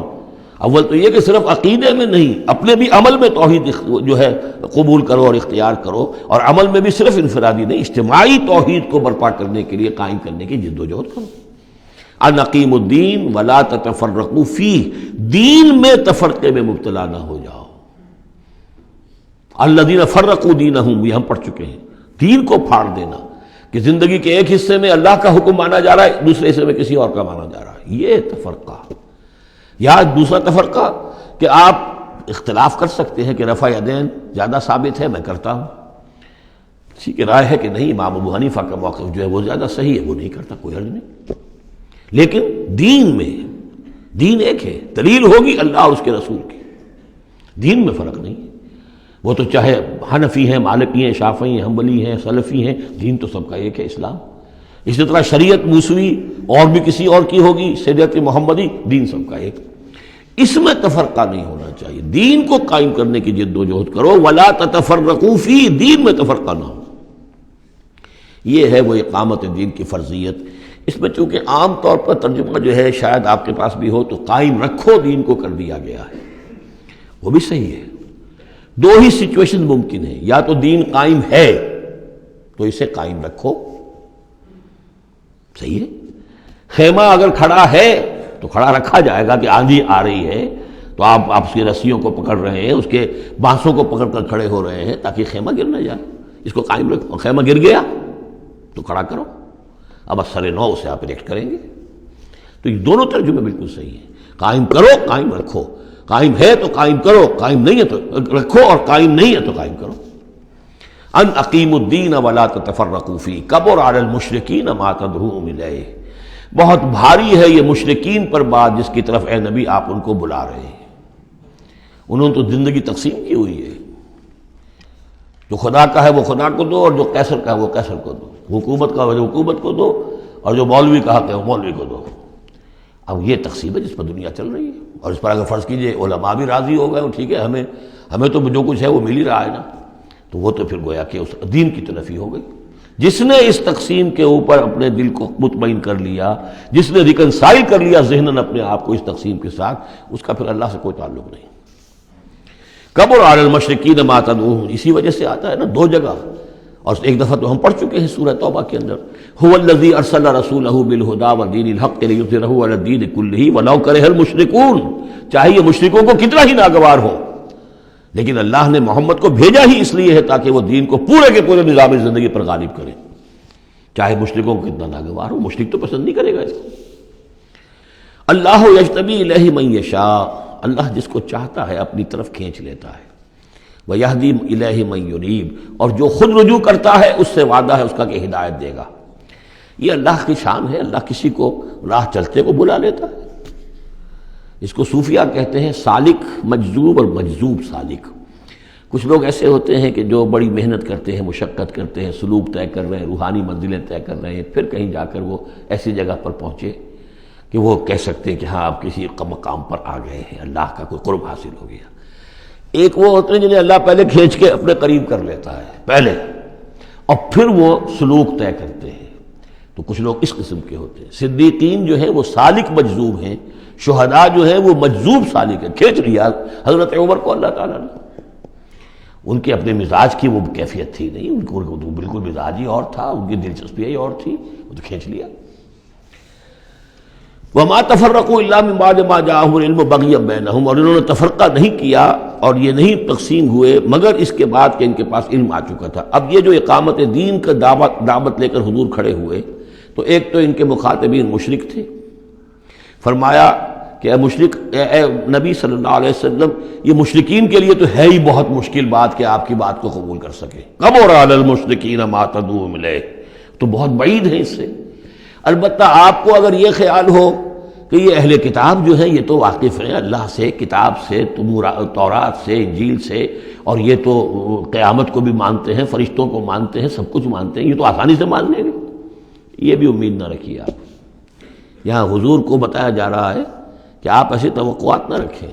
اول تو یہ کہ صرف عقیدے میں نہیں، اپنے بھی عمل میں توحید جو ہے قبول کرو اور اختیار کرو، اور عمل میں بھی صرف انفرادی نہیں، اجتماعی توحید کو برپا کرنے کے لیے، قائم کرنے کی جد و جہد کرو۔ ان اقیموا الدین ولا تتفرقوا فیہ، دین میں تفرقے میں مبتلا نہ ہو جاؤ۔ الذین فرقوا دینہم، یہ ہم پڑھ چکے ہیں، دین کو پھاڑ دینا، کہ زندگی کے ایک حصے میں اللہ کا حکم مانا جا رہا ہے، دوسرے حصے میں کسی اور کا مانا جا رہا ہے، یہ تفرقہ۔ یا دوسرا تفرقہ کہ آپ اختلاف کر سکتے ہیں کہ رفع یدین زیادہ ثابت ہے، میں کرتا ہوں، کسی کی رائے ہے کہ نہیں امام ابو حنیفہ کا موقف جو ہے وہ زیادہ صحیح ہے، وہ نہیں کرتا، کوئی حرج نہیں۔ لیکن دین میں، دین ایک ہے، دلیل ہوگی اللہ اور اس کے رسول کی، دین میں فرق نہیں ہے۔ وہ تو چاہے حنفی ہیں، مالکی ہیں، شافعی ہیں، حنبلی ہیں، سلفی ہیں، دین تو سب کا ایک ہے، اسلام۔ اسی طرح شریعت موسوی اور بھی کسی اور کی ہوگی، شریعت محمدی، دین سب کا ایک، اس میں تفرقہ نہیں ہونا چاہیے۔ دین کو قائم کرنے کی جد و جہد کرو، ولا تتفرقوا فی، دین میں تفرقہ نہ ہو۔ یہ ہے وہ اقامت دین کی فرضیت۔ اس میں چونکہ عام طور پر ترجمہ جو ہے شاید آپ کے پاس بھی ہو تو قائم رکھو دین کو کر دیا گیا ہے، وہ بھی صحیح ہے۔ دو ہی سچویشن ممکن ہے، یا تو دین قائم ہے تو اسے قائم رکھو، صحیح ہے۔ خیمہ اگر کھڑا ہے تو کھڑا رکھا جائے گا کہ آندھی آ رہی ہے تو آپ اس کی رسیوں کو پکڑ رہے ہیں، اس کے بانسوں کو پکڑ کر کھڑے ہو رہے ہیں تاکہ خیمہ گر نہ جائے، اس کو قائم رکھو۔ خیمہ گر گیا تو کھڑا کرو، اب اثر نو سے آپ ریکٹ کریں گے۔ تو یہ دونوں ترجمے بالکل صحیح ہیں، قائم کرو، قائم رکھو، قائم ہے تو قائم کرو، قائم نہیں ہے تو رکھو، اور قائم نہیں ہے تو قائم کرو۔ ان اقیموا الدین ولا تتفرقوا فیہ کبر علی المشرکین ما تدعوہم الیہ، بہت بھاری ہے یہ مشرکین پر بات جس کی طرف اے نبی آپ ان کو بلا رہے ہیں۔ انہوں نے تو زندگی تقسیم کی ہوئی ہے، جو خدا کا ہے وہ خدا کو دو، اور جو قیصر کا ہے وہ قیصر کو دو، حکومت کا ہے وہ حکومت کو دو، اور جو مولوی کا حق ہے وہ مولوی کو دو۔ اب یہ تقسیم ہے جس پر دنیا چل رہی ہے، اور اس پر اگر فرض کیجئے علماء بھی راضی ہو گئے، ٹھیک ہے، ہمیں تو جو کچھ ہے وہ مل ہی رہا ہے نا، تو وہ تو پھر گویا کہ اس دین کی تلفی ہو گئی۔ جس نے اس تقسیم کے اوپر اپنے دل کو مطمئن کر لیا، جس نے ریکنسائل کر لیا ذہناً اپنے آپ کو اس تقسیم کے ساتھ، اس کا پھر اللہ سے کوئی تعلق نہیں۔ کبر علی المشرکین ما تدعوہم، اسی وجہ سے آتا ہے نا دو جگہ، اور ایک دفعہ تو ہم پڑھ چکے ہیں سورہ توبہ کے اندر، هو الذی ارسل رسولہ بالہدی ودین الحق لیظہرہ علی الدین کلہ ولو کرہ المشرکون، چاہے یہ مشرکوں کو کتنا ہی ناگوار ہو، لیکن اللہ نے محمد کو بھیجا ہی اس لیے ہے تاکہ وہ دین کو پورے کے پورے نظام زندگی پر غالب کرے، چاہے مشرکوں کو کتنا ناگوار ہو، مشرک تو پسند نہیں کرے گا اس کو۔ اللہ یجتبی الیہ من یشاء، اللہ جس کو چاہتا ہے اپنی طرف کھینچ لیتا ہے، ویہدی الیہ من ینیب، اور جو خود رجوع کرتا ہے اس سے وعدہ ہے اس کا کہ ہدایت دے گا۔ یہ اللہ کی شان ہے، اللہ کسی کو راہ چلتے کو بلا لیتا ہے۔ اس کو صوفیہ کہتے ہیں سالک مجذوب اور مجذوب سالک۔ کچھ لوگ ایسے ہوتے ہیں کہ جو بڑی محنت کرتے ہیں، مشقت کرتے ہیں، سلوک طے کر رہے ہیں، روحانی منزلیں طے کر رہے ہیں، پھر کہیں جا کر وہ ایسی جگہ پر پہنچے کہ وہ کہہ سکتے ہیں کہ ہاں آپ کسی مقام پر آ گئے ہیں، اللہ کا کوئی قرب حاصل ہو گیا۔ ایک وہ ہوتے ہیں جنہیں اللہ پہلے کھینچ کے اپنے قریب کر لیتا ہے پہلے، اور پھر وہ سلوک طے کرتے ہیں، تو کچھ لوگ اس قسم کے ہوتے ہیں۔ صدیقین جو ہیں وہ سالک مجذوب ہیں، شہداء جو ہیں وہ مجذوب سالک ہیں، کھینچ لیا حضرت عمر کو اللہ تعالیٰ نے۔ ان کے اپنے مزاج کی وہ کیفیت تھی نہیں، ان کو بالکل مزاج ہی اور تھا، ان کی دلچسپی ہی اور تھی، وہ تو کھینچ لیا۔ وما تفرقوا الا من بعد ما جاءهم العلم بغيا بينهم، اور انہوں نے تفرقہ نہیں کیا اور یہ نہیں تقسیم ہوئے مگر اس کے بعد کہ ان کے پاس علم آ چکا تھا۔ اب یہ جو اقامت دین کا دعوت لے کر حضور کھڑے ہوئے، تو ایک تو ان کے مخاطبین مشرک تھے، فرمایا کہ اے مشرک، اے نبی صلی اللہ علیہ وسلم، یہ مشرکین کے لیے تو ہے ہی بہت مشکل بات کہ آپ کی بات کو قبول کر سکے، کبر علی المشرکین ما تدعوہم الیہ، تو بہت بعید ہے اس سے۔ البتہ آپ کو اگر یہ خیال ہو کہ یہ اہل کتاب جو ہیں یہ تو واقف ہیں اللہ سے، کتاب سے، تورات سے، انجیل سے، اور یہ تو قیامت کو بھی مانتے ہیں، فرشتوں کو مانتے ہیں، سب کچھ مانتے ہیں، یہ تو آسانی سے مان لیں گے، یہ بھی امید نہ رکھیے آپ۔ یہاں حضور کو بتایا جا رہا ہے کہ آپ ایسی توقعات نہ رکھیں،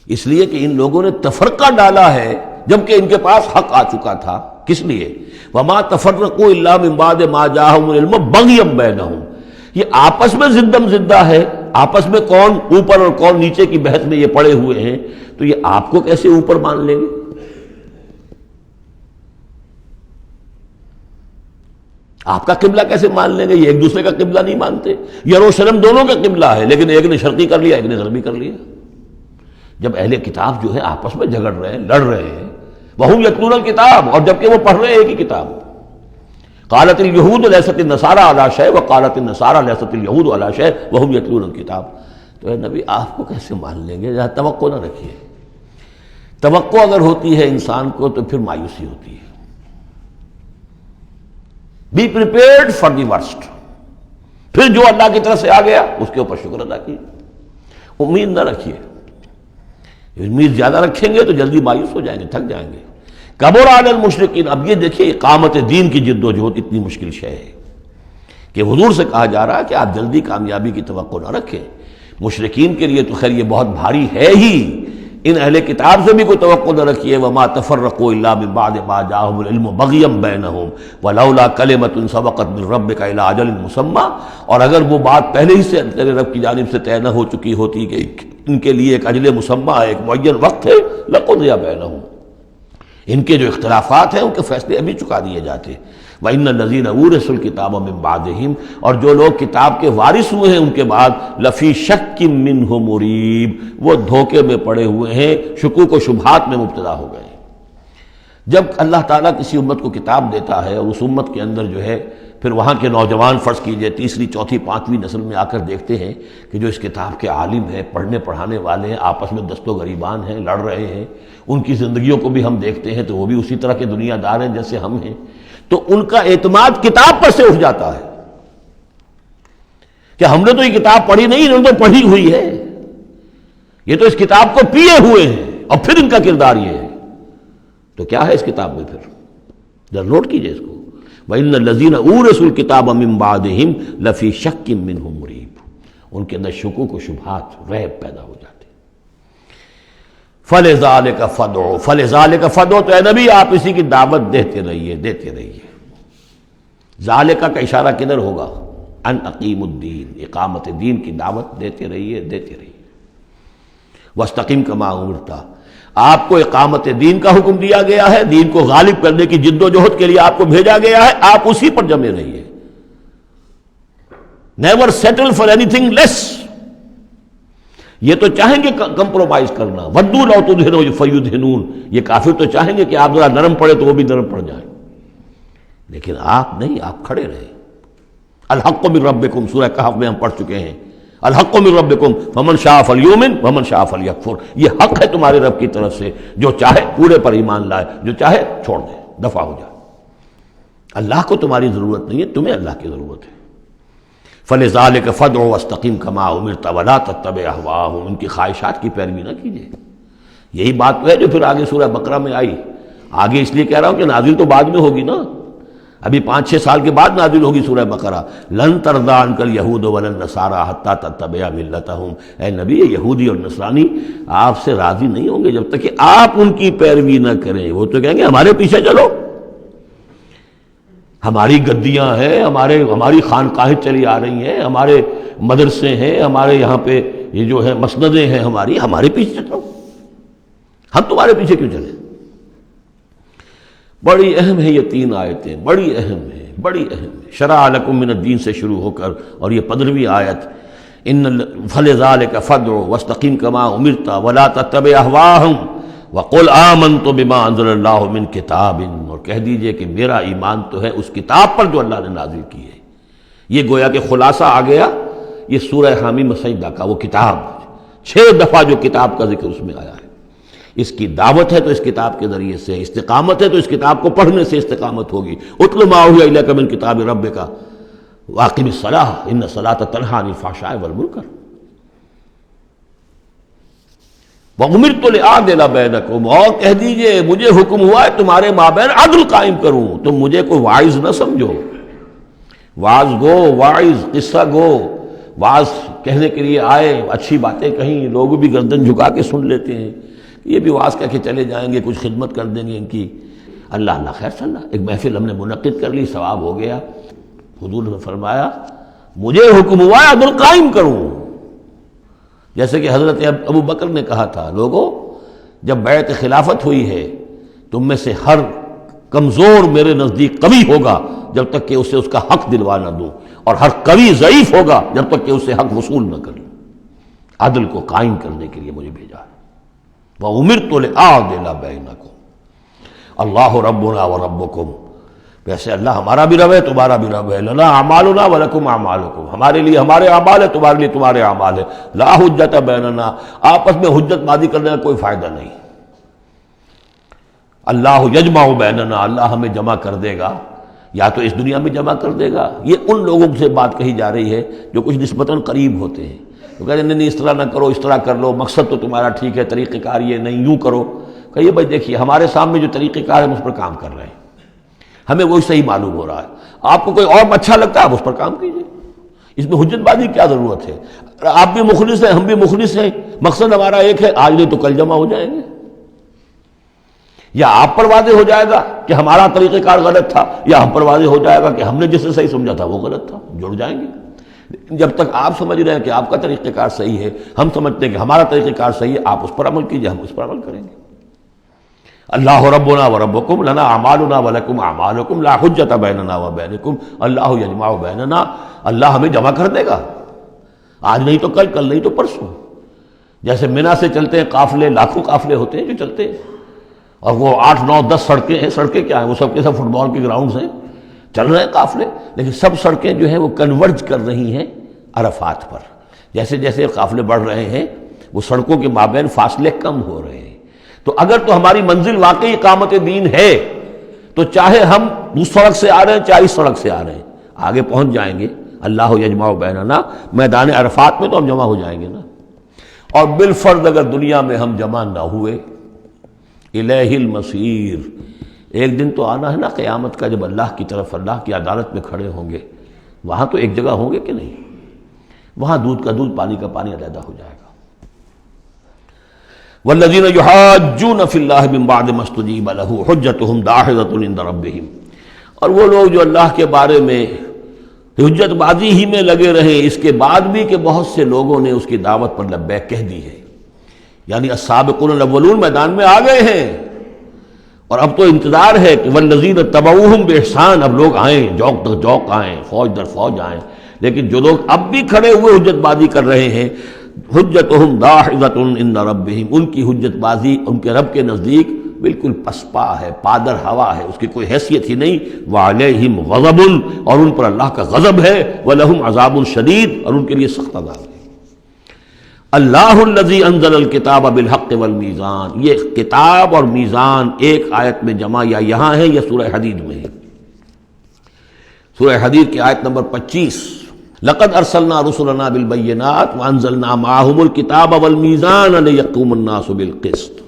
اس لیے کہ ان لوگوں نے تفرقہ ڈالا ہے جبکہ ان کے پاس حق آ چکا تھا۔ کس لیے؟ وما تفرقوا الا من بعد ما جاءهم العلم بغيا بينهم، یہ آپس میں زدم زدہ ہے، آپس میں کون اوپر اور کون نیچے کی بحث میں یہ پڑے ہوئے ہیں، تو یہ آپ کو کیسے اوپر مان لیں گے؟ آپ کا قبلہ کیسے مان لیں گے؟ یہ ایک دوسرے کا قبلہ نہیں مانتے، یروشلم دونوں کا قبلہ ہے لیکن ایک نے شرقی کر لیا، ایک نے غربی کر لیا۔ جب اہل کتاب جو ہے آپس میں جھگڑ رہے ہیں، لڑ رہے ہیں، وَهُمْ يَتْلُونَ الْكِتَابَ، اور جبکہ وہ پڑھ رہے ہیں ایک ہی کتاب۔ قالت اليهود ليست النصارى على شيء وقالت النصارى ليست اليهود على شيء وهم يتلون الكتاب۔ تو اے نبی آپ کو کیسے مان لیں گے؟ ذرا توقع نہ رکھیے، توقع اگر ہوتی ہے انسان کو تو پھر مایوسی ہوتی ہے۔ Be prepared for the worst, پھر جو اللہ کی طرف سے آ گیا اس کے اوپر شکر ادا کیجیے، امید نہ رکھیے، امید زیادہ رکھیں گے تو جلدی مایوس ہو جائیں گے، تھک جائیں گے۔ کبر علی المشرکین، اب یہ دیکھیے اقامت دین کی جد و جہد اتنی مشکل شے ہے کہ حضور سے کہا جا رہا ہے کہ آپ جلدی کامیابی کی توقع نہ رکھیں۔ مشرکین کے لیے تو خیر یہ بہت بھاری ہے ہی، ان اہل کتاب سے بھی کوئی توقع نہ رکھیے۔ وما تفرقوا الا من بعد ما جاءهم العلم بغيا بينهم ولولا كلمة سبقت من ربك الى اجل مسمى، اور اگر وہ بات پہلے ہی سے تیرے رب کی جانب سے طے نہ ہو چکی ہوتی کہ ان کے لیے ایک اجل مسمى ہے، ایک معین وقت ہے، لقضي بينهم، ان کے جو اختلافات ہیں ان کے فیصلے ابھی چکا دیے جاتے۔ وَإِنَّ الَّذِينَ أُورِثُوا الْكِتَابَ مِن بَعْدِهِمْ، اور جو لوگ کتاب کے وارث ہوئے ہیں ان کے بعد، لَفِي شَكٍّ مِّنْهُ مُرِيبٍ، وہ دھوکے میں پڑے ہوئے ہیں، شکوک و شبہات میں مبتلا ہو گئے۔ جب اللہ تعالیٰ کسی امت کو کتاب دیتا ہے اور اس امت کے اندر جو ہے پھر وہاں کے نوجوان فرض کیجئے تیسری چوتھی پانچویں نسل میں آ کر دیکھتے ہیں کہ جو اس کتاب کے عالم ہیں، پڑھنے پڑھانے والے ہیں، آپس میں دست و گریبان ہیں، لڑ رہے ہیں، ان کی زندگیوں کو بھی ہم دیکھتے ہیں تو وہ بھی اسی طرح کے دنیا دار ہیں جیسے ہم ہیں، تو ان کا اعتماد کتاب پر سے اٹھ جاتا ہے کہ ہم نے تو یہ کتاب پڑھی نہیں، انہوں نے تو پڑھی ہوئی ہے، یہ تو اس کتاب کو پیے ہوئے ہیں، اور پھر ان کا کردار یہ ہے۔ تو کیا ہے اس کتاب میں؟ پھر ذرا نوٹ کیجئے اس کو، وَإِنَّ الَّذِينَ أُورِثُوا الْكِتَابَ مِن بَعْدِهِمْ لَفِي شَكٍّ مِّنْهُ مُرِيبٍ، ان کے اندر شکوک و شبہات، ریب پیدا ہو جاتے ہیں۔ فَلِذَلِكَ فَادْعُ، فَلِذَلِكَ فَادْعُ، تو اے نبی آپ اسی کی دعوت دیتے رہیے، دیتے رہیے۔ ذالکہ کا اشارہ کدھر ہوگا؟ ان اقیم الدین، اقامت دین کی دعوت دیتے رہیے، دیتے رہیے۔ وَاسْتَقِمْ كَمَا أُمِرْتَ، آپ کو اقامت دین کا حکم دیا گیا ہے، دین کو غالب کرنے کی جد و جہد کے لیے آپ کو بھیجا گیا ہے، آپ اسی پر جمے رہیے۔ Never settle for anything less, یہ تو چاہیں گے کمپرومائز کرنا، وَدُّوا لَوْ تُدْهِنُوا فَيُدْهِنُونَ، یہ کافر تو چاہیں گے کہ آپ ذرا نرم پڑے تو وہ بھی نرم پڑ جائیں، لیکن آپ نہیں، آپ کھڑے رہے۔ الحق من ربکم، سورہ کہف میں ہم پڑھ چکے ہیں، الحق من ربکم فمن شاء فلیؤمن ومن شاء فلیکفر، یہ حق ہے تمہارے رب کی طرف سے، جو چاہے پورے پر ایمان لائے، جو چاہے چھوڑ دے، دفع ہو جائے۔ اللہ کو تمہاری ضرورت نہیں ہے، تمہیں اللہ کی ضرورت ہے۔ فلذلک فادع واستقم کما امرت ولا تتبع اهواءهم، ان کی خواہشات کی پیروی نہ کیجیے۔ یہی بات تو ہے جو پھر آگے سورہ بقرہ میں آئی، آگے اس لیے کہہ رہا ہوں کہ نازل تو بعد میں ہوگی نا، ابھی 5-6 سال کے بعد نازل ہوگی سورہ بقرہ۔ لن ترضى عنك اليهود ولا النصارى حتى تتبع ملتهم، اے نبی یہودی اور نصرانی آپ سے راضی نہیں ہوں گے جب تک کہ آپ ان کی پیروی نہ کریں۔ وہ تو کہیں گے ہمارے پیچھے چلو، ہماری گدیاں ہیں، ہماری خانقاہیں چلی آ رہی ہیں، ہمارے مدرسے ہیں، ہمارے یہاں پہ یہ جو ہے مسندیں ہیں ہمارے پیچھے چلو، ہم تمہارے پیچھے کیوں چلیں؟ بڑی اہم ہے یہ 3 آیتیں، بڑی اہم ہے، بڑی اہم ہے۔ شرع لکم من الدین سے شروع ہو کر اور یہ 15ویں آیت، فلذلک فادع واستقم کما امرت ولا تتبع اهواءهم وقل آمنت بما انزل اللہ من کتاب، اور کہہ دیجئے کہ میرا ایمان تو ہے اس کتاب پر جو اللہ نے نازل کی ہے۔ یہ گویا کہ خلاصہ آ گیا، یہ سورہ حامیم سجدہ کا وہ کتاب، 6 دفعہ جو کتاب کا ذکر اس میں آیا ہے، اس کی دعوت ہے تو اس کتاب کے ذریعے سے، استقامت ہے تو اس کتاب کو پڑھنے سے استقامت ہوگی۔ اتل ما اوحی الیک من کتاب ربک واقم الصلاۃ ان الصلاۃ تنہی عن الفحشاء والمنکر وَأُمِرْتُ لِأَعْدِلَ بَيْنَكُمْ، اور کہہ دیجئے مجھے حکم ہوا ہے تمہارے مابین عدل قائم کروں، تم مجھے کوئی واعظ نہ سمجھو، واعظ گو، واعظ قصہ گو، واعظ کہنے کے لیے آئے، اچھی باتیں کہیں، لوگ بھی گردن جھکا کے سن لیتے ہیں، یہ بھی واعظ کہہ کے چلے جائیں گے، کچھ خدمت کر دیں گے ان کی، اللہ خیر صلی اللہ، ایک محفل ہم نے منعقد کر لی، ثواب ہو گیا۔ حضور نے فرمایا مجھے حکم ہوا ہے عدل قائم کروں، جیسے کہ حضرت ابو بکر نے کہا تھا، لوگوں جب بیعت خلافت ہوئی ہے تم میں سے ہر کمزور میرے نزدیک قوی ہوگا جب تک کہ اسے اس کا حق دلوا نہ دوں، اور ہر قوی ضعیف ہوگا جب تک کہ اسے حق وصول نہ کروں۔ عدل کو قائم کرنے کے لیے مجھے بھیجا ہے۔ وَأُمِرْتُ لِأَعْدِلَ بَيْنَكُمْ اللہ ربنا وربکم، ویسے اللہ ہمارا بھی رب ہے تمہارا بھی رب ہے، لنا اعمالنا ولکم اعمالکم، ہمارے لیے ہمارے اعمال ہے تمہارے لیے تمہارے اعمال ہے، لا حجت بیننا، آپس میں حجت بازی کرنے کا کوئی فائدہ نہیں۔ اللہ یجمع بیننا، اللہ ہمیں جمع کر دے گا، یا تو اس دنیا میں جمع کر دے گا۔ یہ ان لوگوں سے بات کہی جا رہی ہے جو کچھ نسبتاً قریب ہوتے ہیں، تو کہتے ہیں نہیں اس طرح نہ کرو، اس طرح کر لو، مقصد تو تمہارا ٹھیک ہے، طریقہ کار یہ نہیں، یوں کرو۔ کہیے بھائی دیکھیے ہمارے سامنے جو طریقہ کار ہے ہم اس پر کام کر رہے ہیں، ہمیں وہی صحیح معلوم ہو رہا ہے، آپ کو کوئی اور اچھا لگتا ہے آپ اس پر کام کیجیے، اس میں حجت بازی کیا ضرورت ہے؟ آپ بھی مخلص ہیں، ہم بھی مخلص ہیں، مقصد ہمارا ایک ہے، آج نہیں تو کل جمع ہو جائیں گے۔ یا آپ پر واضح ہو جائے گا کہ ہمارا طریقہ کار غلط تھا، یا ہم پر واضح ہو جائے گا کہ ہم نے جسے صحیح سمجھا تھا وہ غلط تھا، جڑ جائیں گے۔ جب تک آپ سمجھ رہے ہیں کہ آپ کا طریقہ کار صحیح ہے، ہم سمجھتے ہیں کہ ہمارا طریقہ کار صحیح ہے، آپ اس پر عمل کیجیے، ہم اس پر عمل کریں گے۔ اللہ ربنا وربکم لنا اعمالنا ولکم اعمالکم لا حجت بیننا وبینکم اللہ یجمع بیننا، اللہ ہمیں جمع کر دے گا، آج نہیں تو کل، کل نہیں تو پرسوں۔ جیسے منی سے چلتے ہیں قافلے، لاکھوں قافلے ہوتے ہیں جو چلتے ہیں، اور وہ 8 9 10 سڑکیں ہیں. سڑکیں کیا ہیں؟ وہ سب کے سب فٹ بال کے گراؤنڈز ہیں، چل رہے ہیں قافلے، لیکن سب سڑکیں جو ہیں وہ کنورج کر رہی ہیں عرفات پر. جیسے جیسے قافلے بڑھ رہے ہیں وہ سڑکوں کے مابین فاصلے کم ہو رہے ہیں. تو اگر تو ہماری منزل واقعی اقامت دین ہے تو چاہے ہم اس سڑک سے آ رہے ہیں چاہے اس سڑک سے آ رہے ہیں آگے پہنچ جائیں گے. اللہ یجمع بیننا، میدان عرفات میں تو ہم جمع ہو جائیں گے نا. اور بالفرض اگر دنیا میں ہم جمع نہ ہوئے، الیہ المصیر، ایک دن تو آنا ہے نا قیامت کا، جب اللہ کی طرف اللہ کی عدالت میں کھڑے ہوں گے. وہاں تو ایک جگہ ہوں گے کہ نہیں؟ وہاں دودھ کا دودھ پانی کا پانی علیحدہ ہو جائے گا. والذین یحاجون فی اللہ من بعد ما استجیب لہ حجتہم داحضۃ عند ربہم، اور وہ لوگ جو اللہ کے بارے میں حجت بازی ہی میں لگے رہے اس کے بعد بھی کہ بہت سے لوگوں نے اس کی دعوت پر لبیک کہہ دی ہے، یعنی السابقون الاولون میدان میں آ گئے ہیں. اور اب تو انتظار ہے کہ والذین تبعوہم بإحسان، اب لوگ آئیں، جوق در جوق آئیں، فوج در فوج آئیں. لیکن جو لوگ اب بھی کھڑے ہوئے حجت بازی کر رہے ہیں، حجتہم داحضۃ عند ربہم، ان کی حجت بازی ان کے رب کے نزدیک بالکل پسپا ہے، پادر ہوا ہے، اس کی کوئی حیثیت ہی نہیں. وعلیہم غضب، اور ان پر اللہ کا غضب ہے. ولہم عذاب شدید، اور ان کے لیے سخت عذاب ہے. اللہ الذی انزل الکتاب بالحق والمیزان، یہ کتاب اور میزان ایک آیت میں جمع یا یہاں ہے یا سورہ حدید میں ہے. سورہ حدید کی آیت نمبر 25، لقد ارسلنا رسلنا بالبینات وانزلنا معهم الکتاب والمیزان لیقوم الناس بالقسط.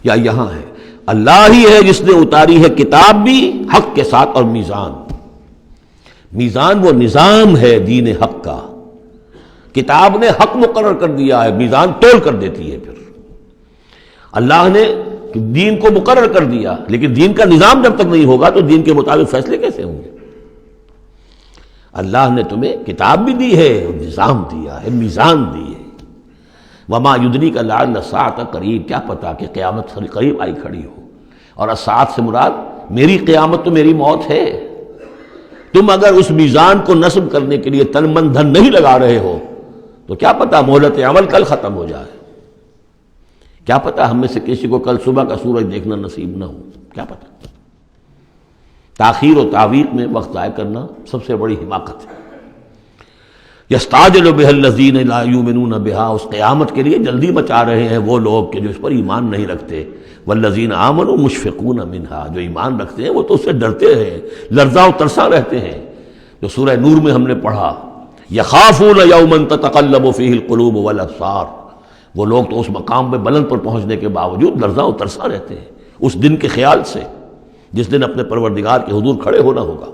یا یہاں ہے اللہ ہی ہے جس نے اتاری ہے کتاب بھی حق کے ساتھ، اور میزان، میزان وہ نظام ہے دین حق کا. کتاب نے حق مقرر کر دیا ہے، میزان تول کر دیتی ہے. پھر اللہ نے دین کو مقرر کر دیا، لیکن دین کا نظام جب تک نہیں ہوگا تو دین کے مطابق فیصلے کیسے ہوں گے؟ اللہ نے تمہیں کتاب بھی دی ہے، نظام دیا ہے، میزان دی ہے. وما یدریک لعل الساعۃ قریب، کیا پتا کہ قیامت قریب آئی کھڑی ہو. اور الساعۃ سے مراد میری قیامت تو میری موت ہے. تم اگر اس میزان کو نصب کرنے کے لیے تن من دھن نہیں لگا رہے ہو تو کیا پتا مہلت عمل کل ختم ہو جائے. کیا پتا ہم میں سے کسی کو کل صبح کا سورج دیکھنا نصیب نہ ہو، کیا پتا. تاخیر و تعویق میں وقت ضائع کرنا سب سے بڑی حماقت ہے. یستعجل بها الذین لا یؤمنون بها، اس قیامت کے لیے جلدی مچا رہے ہیں وہ لوگ کہ جو اس پر ایمان نہیں رکھتے. والذین آمنوا مشفقون منها، جو ایمان رکھتے ہیں وہ تو اس سے ڈرتے ہیں، لرزاں و ترساں رہتے ہیں. جو سورہ نور میں ہم نے پڑھا، یخافون یوما تتقلب فیہ القلوب والابصار، وہ لوگ تو اس مقام پہ بلند پر پہنچنے کے باوجود لرزاں و ترساں رہتے ہیں اس دن کے خیال سے جس دن اپنے پروردگار کے حضور کھڑے ہونا ہوگا.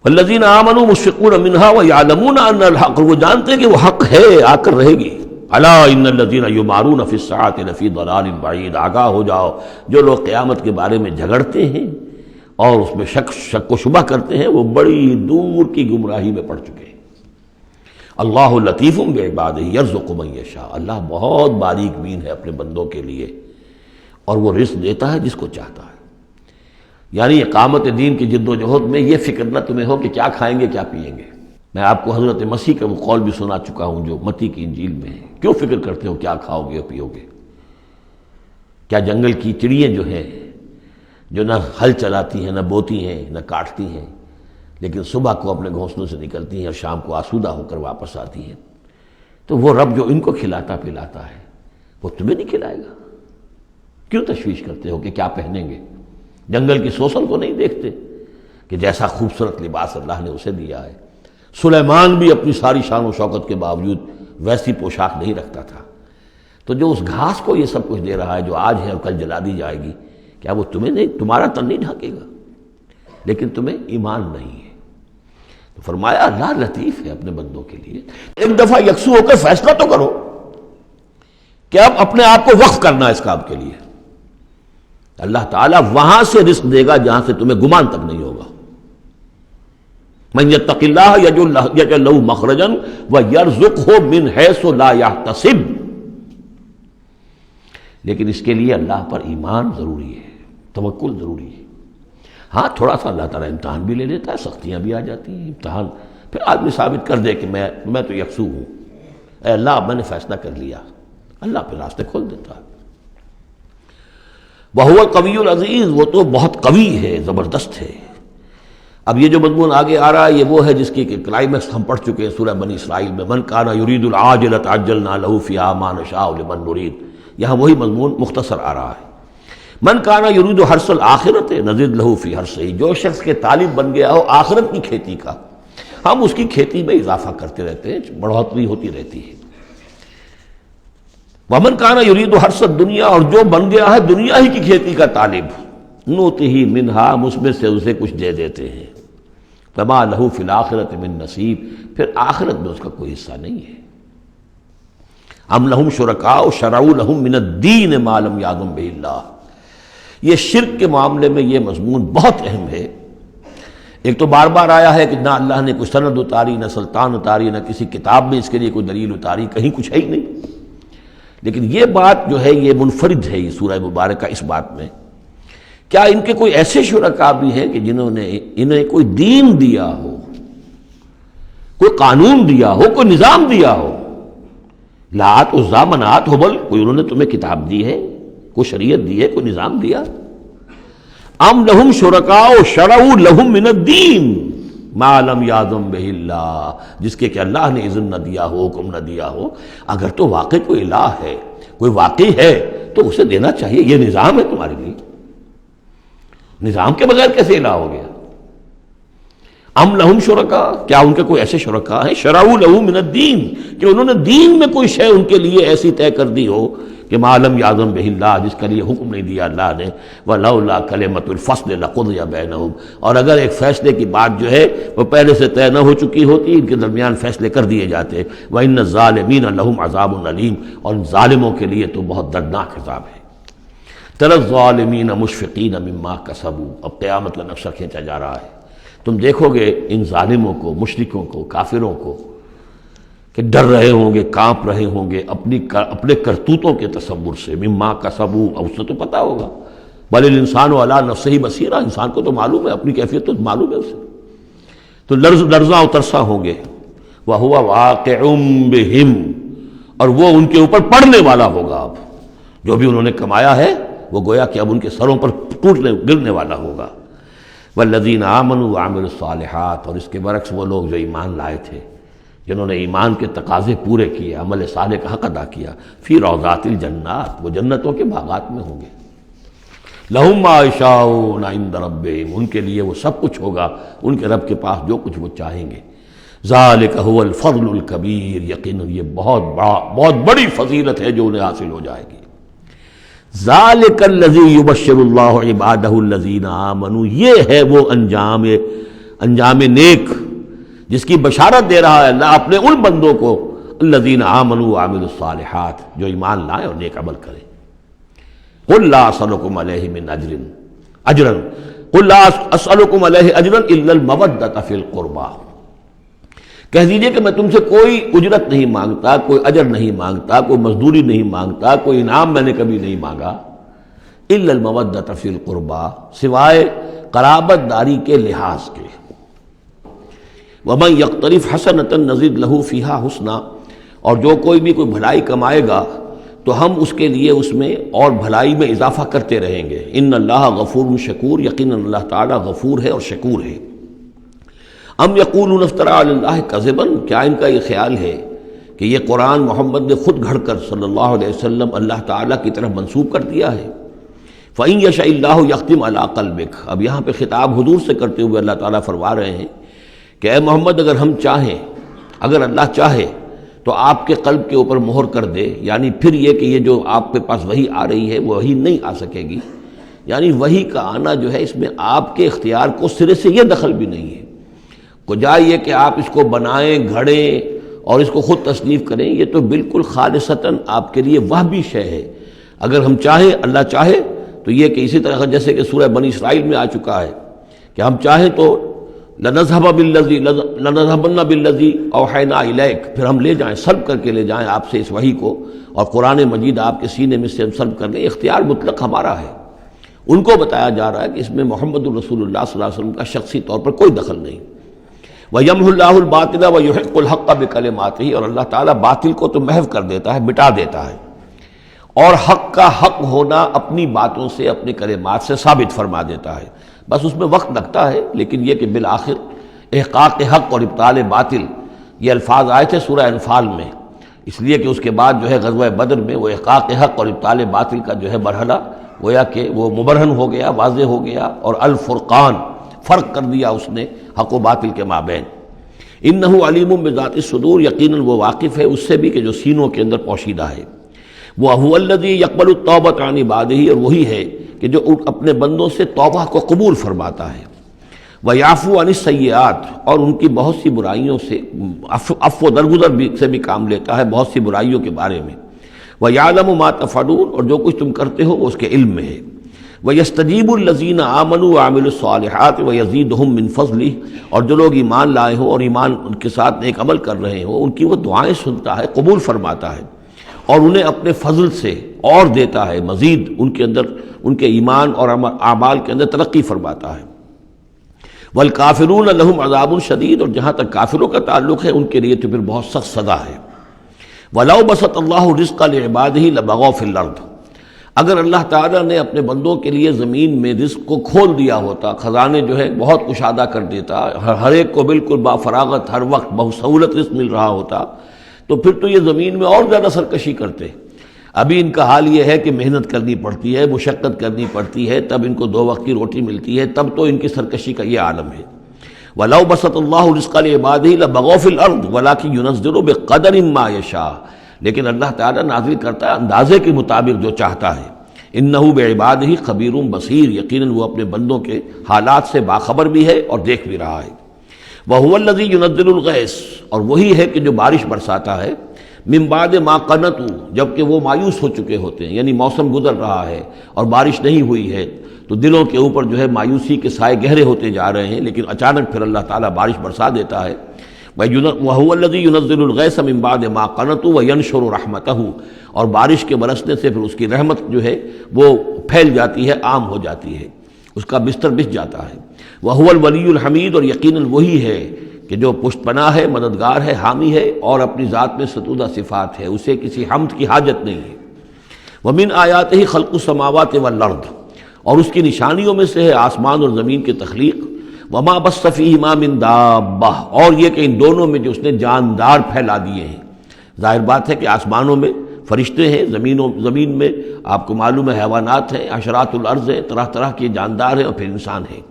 والذین آمنوا مشفقون منها ویعلمون ان الحق، وہ جانتے ہیں کہ وہ حق ہے، آ کر رہے گی. الا ان الذین یمارون فی الساعۃ لفی ضلال بعید، آگاہ ہو جاؤ جو لوگ قیامت کے بارے میں جھگڑتے ہیں اور اس میں شک و شبہ کرتے ہیں وہ بڑی دور کی گمراہی میں پڑ چکے ہیں. اللہ لطیف بعبادہ یرزق من یشاء، اللہ بہت باریک بین ہے اپنے بندوں کے لیے اور وہ رزق دیتا ہے جس کو چاہتا ہے. یعنی اقامت دین کی جد و جہد میں یہ فکر نہ تمہیں ہو کہ کیا کھائیں گے کیا پئیں گے. میں آپ کو حضرت مسیح کا وہ قول بھی سنا چکا ہوں جو متی کی انجیل میں ہے. کیوں فکر کرتے ہو کیا کھاؤ گے اور پیو گے؟ کیا جنگل کی چڑیاں جو ہیں جو نہ ہل چلاتی ہیں، نہ بوتی ہیں، نہ کاٹتی ہیں، لیکن صبح کو اپنے گھونسلوں سے نکلتی ہیں اور شام کو آسودہ ہو کر واپس آتی ہیں، تو وہ رب جو ان کو کھلاتا پلاتا ہے وہ تمہیں نہیں کھلائے گا؟ کیوں تشویش کرتے ہو کہ کیا پہنیں گے؟ جنگل کی سوسن کو نہیں دیکھتے کہ جیسا خوبصورت لباس اللہ نے اسے دیا ہے. سلیمان بھی اپنی ساری شان و شوکت کے باوجود ویسی پوشاک نہیں رکھتا تھا. تو جو اس گھاس کو یہ سب کچھ دے رہا ہے جو آج ہے اور کل جلا دی جائے گی، کیا وہ تمہیں نہیں، تمہارا تن نہیں ڈھانکے گا؟ لیکن تمہیں ایمان نہیں ہے. تو فرمایا اللہ لطیف ہے اپنے بندوں کے لیے. ایک دفعہ یکسو ہو کر فیصلہ تو کرو کہ اب اپنے آپ کو وقف کرنا اس کام کے لیے. اللہ تعالیٰ وہاں سے رزق دے گا جہاں سے تمہیں گمان تک نہیں ہوگا. من یتق اللہ یجعل لہ مخرجا ویرزقہ من حیث لا یحتسب. لیکن اس کے لیے اللہ پر ایمان ضروری ہے، توکل ضروری ہے. ہاں تھوڑا سا اللہ تعالیٰ امتحان بھی لے لیتا ہے، سختیاں بھی آ جاتی ہیں، امتحان پھر آدمی ثابت کر دے کہ میں تو یکسو ہوں. اے اللہ اب میں نے فیصلہ کر لیا، اللہ پہ راستے کھول دیتا ہے۔ وَهُوَ الْقَوِيُّ الْعَزِيزُ، وہ تو بہت قوی ہے، زبردست ہے۔ اب یہ جو مضمون آگے آ رہا ہے یہ وہ ہے جس کی کلائمیکس ہم پڑھ چکے ہیں سورہ بنی اسرائیل میں، من کان یرید العاجلۃ عجلنا له فیہا ما نشاء لمن نرید۔ یہاں وہی مضمون مختصر آ رہا ہے۔ من کان یرید حرث الآخرۃ نزد له فی حرثہ، جو شخص کے طالب بن گیا ہو آخرت کی کھیتی کا، ہم اس کی کھیتی میں اضافہ کرتے رہتے ہیں، بڑھوتری ہوتی رہتی ہے۔ ومن کان یرید حرث الدنیا، اور جو بن گیا ہے دنیا ہی کی کھیتی کا طالب، نؤتہ منہا، اس میں سے اسے کچھ دے دیتے ہیں، فما لہ فی الآخرۃ من نصیب، پھر آخرت میں اس کا کوئی حصہ نہیں ہے۔ ام لہم شرکاء شرعوا لہم من الدین ما لم یأذن بہ اللہ، یہ شرک کے معاملے میں یہ مضمون بہت اہم ہے۔ ایک تو بار بار آیا ہے کہ نہ اللہ نے کوئی سند اتاری، نہ سلطان اتاری، نہ کسی کتاب میں اس کے لیے کوئی دلیل اتاری، کہیں کچھ ہے ہی نہیں۔ لیکن یہ بات جو ہے یہ منفرد ہے یہ سورہ مبارکہ اس بات میں، کیا ان کے کوئی ایسے شرکاء بھی ہیں کہ جنہوں نے انہیں کوئی دین دیا ہو، کوئی قانون دیا ہو، کوئی نظام دیا ہو؟ لات عزا منات ہبل، کوئی انہوں نے تمہیں کتاب دی ہے، کوئی شریعت دی ہے، کوئی نظام دیا؟ ام لہم شرکاء شرعوا لہم من الدین ما لم یأذن بہ اللہ، جس کے کہ اللہ نے اذن نہ دیا ہو، حکم نہ دیا ہو۔ اگر تو واقعی کوئی الہ ہے، کوئی واقعی ہے، تو اسے دینا چاہیے۔ یہ نظام ہے تمہارے لیے، نظام کے بغیر کیسے الہ ہو گیا؟ ام لہم شرکاء، کیا ان کے کوئی ایسے شرکاء ہیں شرعوا لہم من الدین کہ انہوں نے دین میں کوئی شے ان کے لیے ایسی طے کر دی ہو کہ ما لم یأذن بہ اللہ، جس کے لیے حکم نہیں دیا اللہ نے، ولولا کلمۃ الفصل لقضی بینہم، اور اگر ایک فیصلے کی بات جو ہے وہ پہلے سے طے نہ ہو چکی ہوتی، ان کے درمیان فیصلے کر دیے جاتے۔ وان الظالمین لہم عذاب علیم، اور ان ظالموں کے لیے تو بہت دردناک عذاب ہے۔ تری الظالمین مشفقین مما کسبوا، اب قیامت کا نقشہ کھینچا جا رہا ہے۔ تم دیکھو گے ان ظالموں کو، مشرکوں کو، کافروں کو کہ ڈر رہے ہوں گے، کانپ رہے ہوں گے اپنے کرتوتوں کے تصور سے، مما کسبوا، اب اس سے تو پتہ ہوگا، بل الانسان علی نفسہ بصیرہ، انسان کو تو معلوم ہے، اپنی کیفیت تو معلوم ہے اسے، تو لرزاں و ترساں ہوں گے۔ وَهُوَ وَاقِعٌ بِهِمْ، اور وہ ان کے اوپر پڑنے والا ہوگا۔ اب جو بھی انہوں نے کمایا ہے وہ گویا کہ اب ان کے سروں پر گرنے والا ہوگا۔ والذین آمنوا وعملوا الصالحات، اور اس کے برعکس وہ لوگ جو ایمان لائے تھے، جنہوں نے ایمان کے تقاضے پورے کیے، عمل صالح کا حق ادا کیا، فی روضات الجنات، وہ جنتوں کے باغات میں ہوں گے۔ لہم ما یشاءون عند ربہم، ان کے لیے وہ سب کچھ ہوگا ان کے رب کے پاس جو کچھ وہ چاہیں گے۔ ذالک هو الفضل الکبیر، یقیناً یہ بہت بڑی فضیلت ہے جو انہیں حاصل ہو جائے گی۔ ذالک الذی یبشر اللہ عبادہ الذین آمنوا، یہ ہے وہ انجام نیک جس کی بشارت دے رہا ہے اللہ اپنے ان بندوں کو، الذین آمنوا وعملوا الصالحات، جو ایمان لائیں اور نیک عمل کریں۔ قل لا اسألکم علیہ من اجرا قل لا اسألکم علیہ اجرا الا المودۃ فی القربى، کہہ دیجئے کہ میں تم سے کوئی اجرت نہیں مانگتا، کوئی اجر نہیں مانگتا، کوئی مزدوری نہیں مانگتا، کوئی انعام میں نے کبھی نہیں مانگا، الا المودۃ فی القربى، سوائے قرابت داری کے لحاظ کے۔ ومن یقترف حسنۃ نزد لہ فیہا حسنا، اور جو کوئی بھی کوئی بھلائی کمائے گا تو ہم اس کے لیے اس میں اور بھلائی میں اضافہ کرتے رہیں گے۔ ان اللہ غفور شکور، یقیناً اللہ تعالیٰ غفور ہے اور شکور ہے۔ ام یقولون افترى علی اللہ کذبا، کیا ان کا یہ خیال ہے کہ یہ قرآن محمد نے خود گھڑ کر صلی اللہ علیہ وسلم اللہ تعالیٰ کی طرف منسوب کر دیا ہے؟ فإن یشاء اللہ یختم علی قلبک، اب یہاں پہ خطاب حضور سے کرتے ہوئے اللہ تعالیٰ فرما رہے ہیں کہ اے محمد اگر ہم چاہیں، اگر اللہ چاہے تو آپ کے قلب کے اوپر مہر کر دے، یعنی پھر یہ کہ یہ جو آپ کے پاس وحی آ رہی ہے وہی نہیں آ سکے گی، یعنی وحی کا آنا جو ہے اس میں آپ کے اختیار کو سرے سے یہ دخل بھی نہیں ہے۔ جائے یہ کہ آپ اس کو بنائیں، گھڑیں اور اس کو خود تصنیف کریں، یہ تو بالکل خالصتاً آپ کے لیے وہبی شے ہے۔ اگر ہم چاہیں، اللہ چاہے تو یہ کہ اسی طرح جیسے کہ سورہ بنی اسرائیل میں آ چکا ہے کہ ہم چاہیں تو لنذهبن بالذی اوحینا الیک، پھر ہم لے جائیں، سلب کر کے لے جائیں آپ سے اس وحی کو، اور قرآن مجید آپ کے سینے میں سے ہم سلب کر لیں، اختیار مطلق ہمارا ہے۔ ان کو بتایا جا رہا ہے کہ اس میں محمد الرسول اللہ صلی اللہ علیہ وسلم کا شخصی طور پر کوئی دخل نہیں۔ وَيَمْحُ اللَّهُ الْبَاطِلَ وَيُحِقُّ الْحَقَّ بِكَلِمَاتِهِ، اور اللہ تعالیٰ باطل کو تو محو کر دیتا ہے، مٹا دیتا ہے، اور حق کا حق ہونا اپنی باتوں سے اپنے کلمات سے ثابت فرما دیتا ہے. بس اس میں وقت لگتا ہے، لیکن یہ کہ بالآخر احقاق حق اور ابطال باطل یہ الفاظ آئے تھے سورہ انفال میں، اس لیے کہ اس کے بعد جو ہے غزوہ بدر میں وہ احقاق حق اور ابطال باطل کا جو ہے مرحلہ گویا کہ وہ مبرہن ہو گیا، واضح ہو گیا، اور الفرقان فرق کر دیا اس نے حق و باطل کے مابین. انہ علیم بذات الصدور، یقیناً وہ واقف ہے اس سے بھی کہ جو سینوں کے اندر پوشیدہ ہے. وہو الذی یقبل التوبۃ عن عبادہ، اور وہی ہے کہ جو اپنے بندوں سے توبہ کو قبول فرماتا ہے. ویعفو عن السیئات، اور ان کی بہت سی برائیوں سے عفو درگزر سے بھی کام لیتا ہے بہت سی برائیوں کے بارے میں. وَيَعْلَمُ مَا تَفْعَلُونَ، اور جو کچھ تم کرتے ہو وہ اس کے علم میں ہے. وَيَسْتَجِيبُ الَّذِينَ آمَنُوا وَعَمِلُوا الصَّالِحَاتِ وَيَزِيدُهُم مِّن فَضْلِهِ، اور جو لوگ ایمان لائے ہو اور ایمان ان کے ساتھ نیک عمل کر رہے ہو ان کی وہ دعائیں سنتا ہے، قبول فرماتا ہے، اور انہیں اپنے فضل سے اور دیتا ہے، مزید ان کے اندر ان کے ایمان اور اعمال کے اندر ترقی فرماتا ہے. وَالْكَافِرُونَ لَهُمْ عَذَابٌ شَدِيدٌ، اور جہاں تک کافروں کا تعلق ہے ان کے لیے تو پھر بہت سخت سزا ہے. وَلَوْ بَسَطَ اللَّهُ الرِّزْقَ لِعِبَادِهِ لَبَغَوْا فِي الْأَرْضِ، اگر اللہ تعالیٰ نے اپنے بندوں کے لیے زمین میں رزق کو کھول دیا ہوتا، خزانے جو ہے بہت کشادہ کر دیتا، ہر ایک کو بالکل با فراغت ہر وقت بہت سہولت رزق مل رہا ہوتا، تو پھر تو یہ زمین میں اور زیادہ سرکشی کرتے. ابھی ان کا حال یہ ہے کہ محنت کرنی پڑتی ہے، مشقت کرنی پڑتی ہے، تب ان کو 2 وقت کی روٹی ملتی ہے، تب تو ان کی سرکشی کا یہ عالم ہے. وَلَوْ بَسَطَ اللَّهُ الرِّزْقَ لِعِبَادِهِ لَبَغَوْا فِي الْأَرْضِ وَلَٰكِن يُنَزِّلُ بِقَدَرٍ مَّا يَشَاءُ، لیکن اللہ تعالیٰ نازل کرتا ہے اندازے کے مطابق جو چاہتا ہے. انہ بعبادہ خبیر بصیر، یقیناً وہ اپنے بندوں کے حالات سے باخبر بھی ہے اور دیکھ بھی رہا ہے. وہو الذی ینزل الغیث، اور وہی ہے کہ جو بارش برساتا ہے، من بعد ما قنطوا، جبکہ وہ مایوس ہو چکے ہوتے ہیں، یعنی موسم گزر رہا ہے اور بارش نہیں ہوئی ہے تو دلوں کے اوپر جو ہے مایوسی کے سائے گہرے ہوتے جا رہے ہیں، لیکن اچانک پھر اللہ تعالیٰ بارش برسا دیتا ہے. وَهُوَ الَّذِي يُنَزِّلُ الْغَيْثَ مِن بَعْدِ مَا قَنَطُوا وَيَنشُرُ رَحْمَتَهُ، اور بارش کے برسنے سے پھر اس کی رحمت جو ہے وہ پھیل جاتی ہے، عام ہو جاتی ہے، اس کا بستر بچھ جاتا ہے. وَهُوَ الْوَلِيُّ الْحَمِيدُ، اور یقیناً وہی ہے کہ جو پشت پناہ ہے، مددگار ہے، حامی ہے، اور اپنی ذات میں ستودہ صفات ہے، اسے کسی حمد کی حاجت نہیں ہے. وَمِنْ آيَاتِهِ خَلْقُ السَّمَاوَاتِ وَالْأَرْضِ، اور اس کی نشانیوں میں سے ہے آسمان اور زمین کی تخلیق. وَمَا بَثَّ فِيهِمَا مِن دَابَّةٍ، اور یہ کہ ان دونوں میں جو اس نے جاندار پھیلا دیے ہیں. ظاہر بات ہے کہ آسمانوں میں فرشتے ہیں، زمین میں آپ کو معلوم ہے حیوانات ہیں، حشرات الارض ہیں، طرح طرح کے جاندار ہیں، اور پھر انسان ہیں.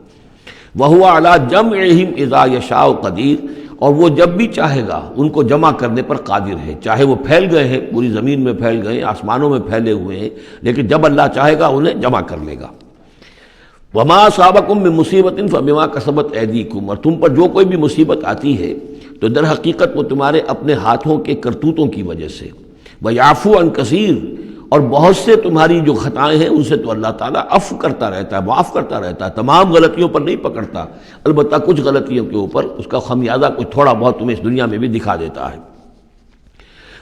وَهُوَ عَلَىٰ جَمْعِهِمْ إِذَا يَشَاءُ قَدِيرٌ، اور وہ جب بھی چاہے گا ان کو جمع کرنے پر قادر ہے. چاہے وہ پھیل گئے ہیں، پوری زمین میں پھیل گئے ہیں، آسمانوں میں پھیلے ہوئے ہیں، لیکن جب اللہ چاہے گا انہیں جمع کر لے گا. وَمَا أَصَابَكُم مِّن مُّصِيبَةٍ فَبِمَا كَسَبَتْ أَيْدِيكُمْ، اور تم پر جو کوئی بھی مصیبت آتی ہے تو در حقیقت وہ تمہارے اپنے ہاتھوں کے کرتوتوں کی وجہ سے. وَيَعْفُو عَن كَثِيرٍ، اور بہت سے تمہاری جو خطائیں ہیں ان سے تو اللہ تعالیٰ عفو کرتا رہتا ہے، معاف کرتا رہتا ہے، تمام غلطیوں پر نہیں پکڑتا، البتہ کچھ غلطیوں کے اوپر اس کا خمیازہ کچھ تھوڑا بہت تمہیں اس دنیا میں بھی دکھا دیتا ہے.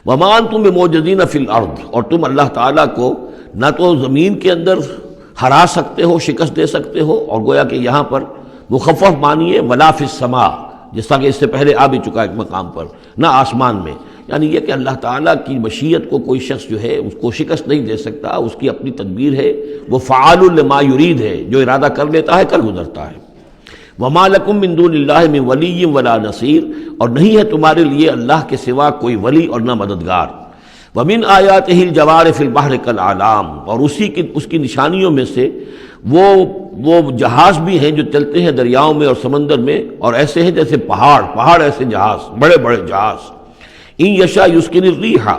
وَمَا أَنتُم بِمُعْجِزِينَ فِي الْأَرْضِ، اور تم اللہ تعالیٰ کو نہ تو زمین کے اندر ہرا سکتے ہو، شکست دے سکتے ہو، اور گویا کہ یہاں پر مخفف مانیے ولا فی السماء، جیسا کہ اس سے پہلے آ بھی چکا ایک مقام پر، نہ آسمان میں، یعنی یہ کہ اللہ تعالیٰ کی مشیت کو کوئی شخص جو ہے اس کو شکست نہیں دے سکتا، اس کی اپنی تدبیر ہے، وہ فعال لما یرید ہے، جو ارادہ کر لیتا ہے کر گزرتا ہے. وما لکم من دون اللہ من ولی ولا نصیر، اور نہیں ہے تمہارے لیے اللہ کے سوا کوئی ولی اور نہ مددگار. ومن آیاتہ الجوار فی البحر کالأعلام، اور اس کی نشانیوں میں سے وہ جہاز بھی ہیں جو چلتے ہیں دریاؤں میں اور سمندر میں، اور ایسے ہیں جیسے پہاڑ ایسے جہاز، بڑے بڑے جہاز. ان یشاء یسکن الریح،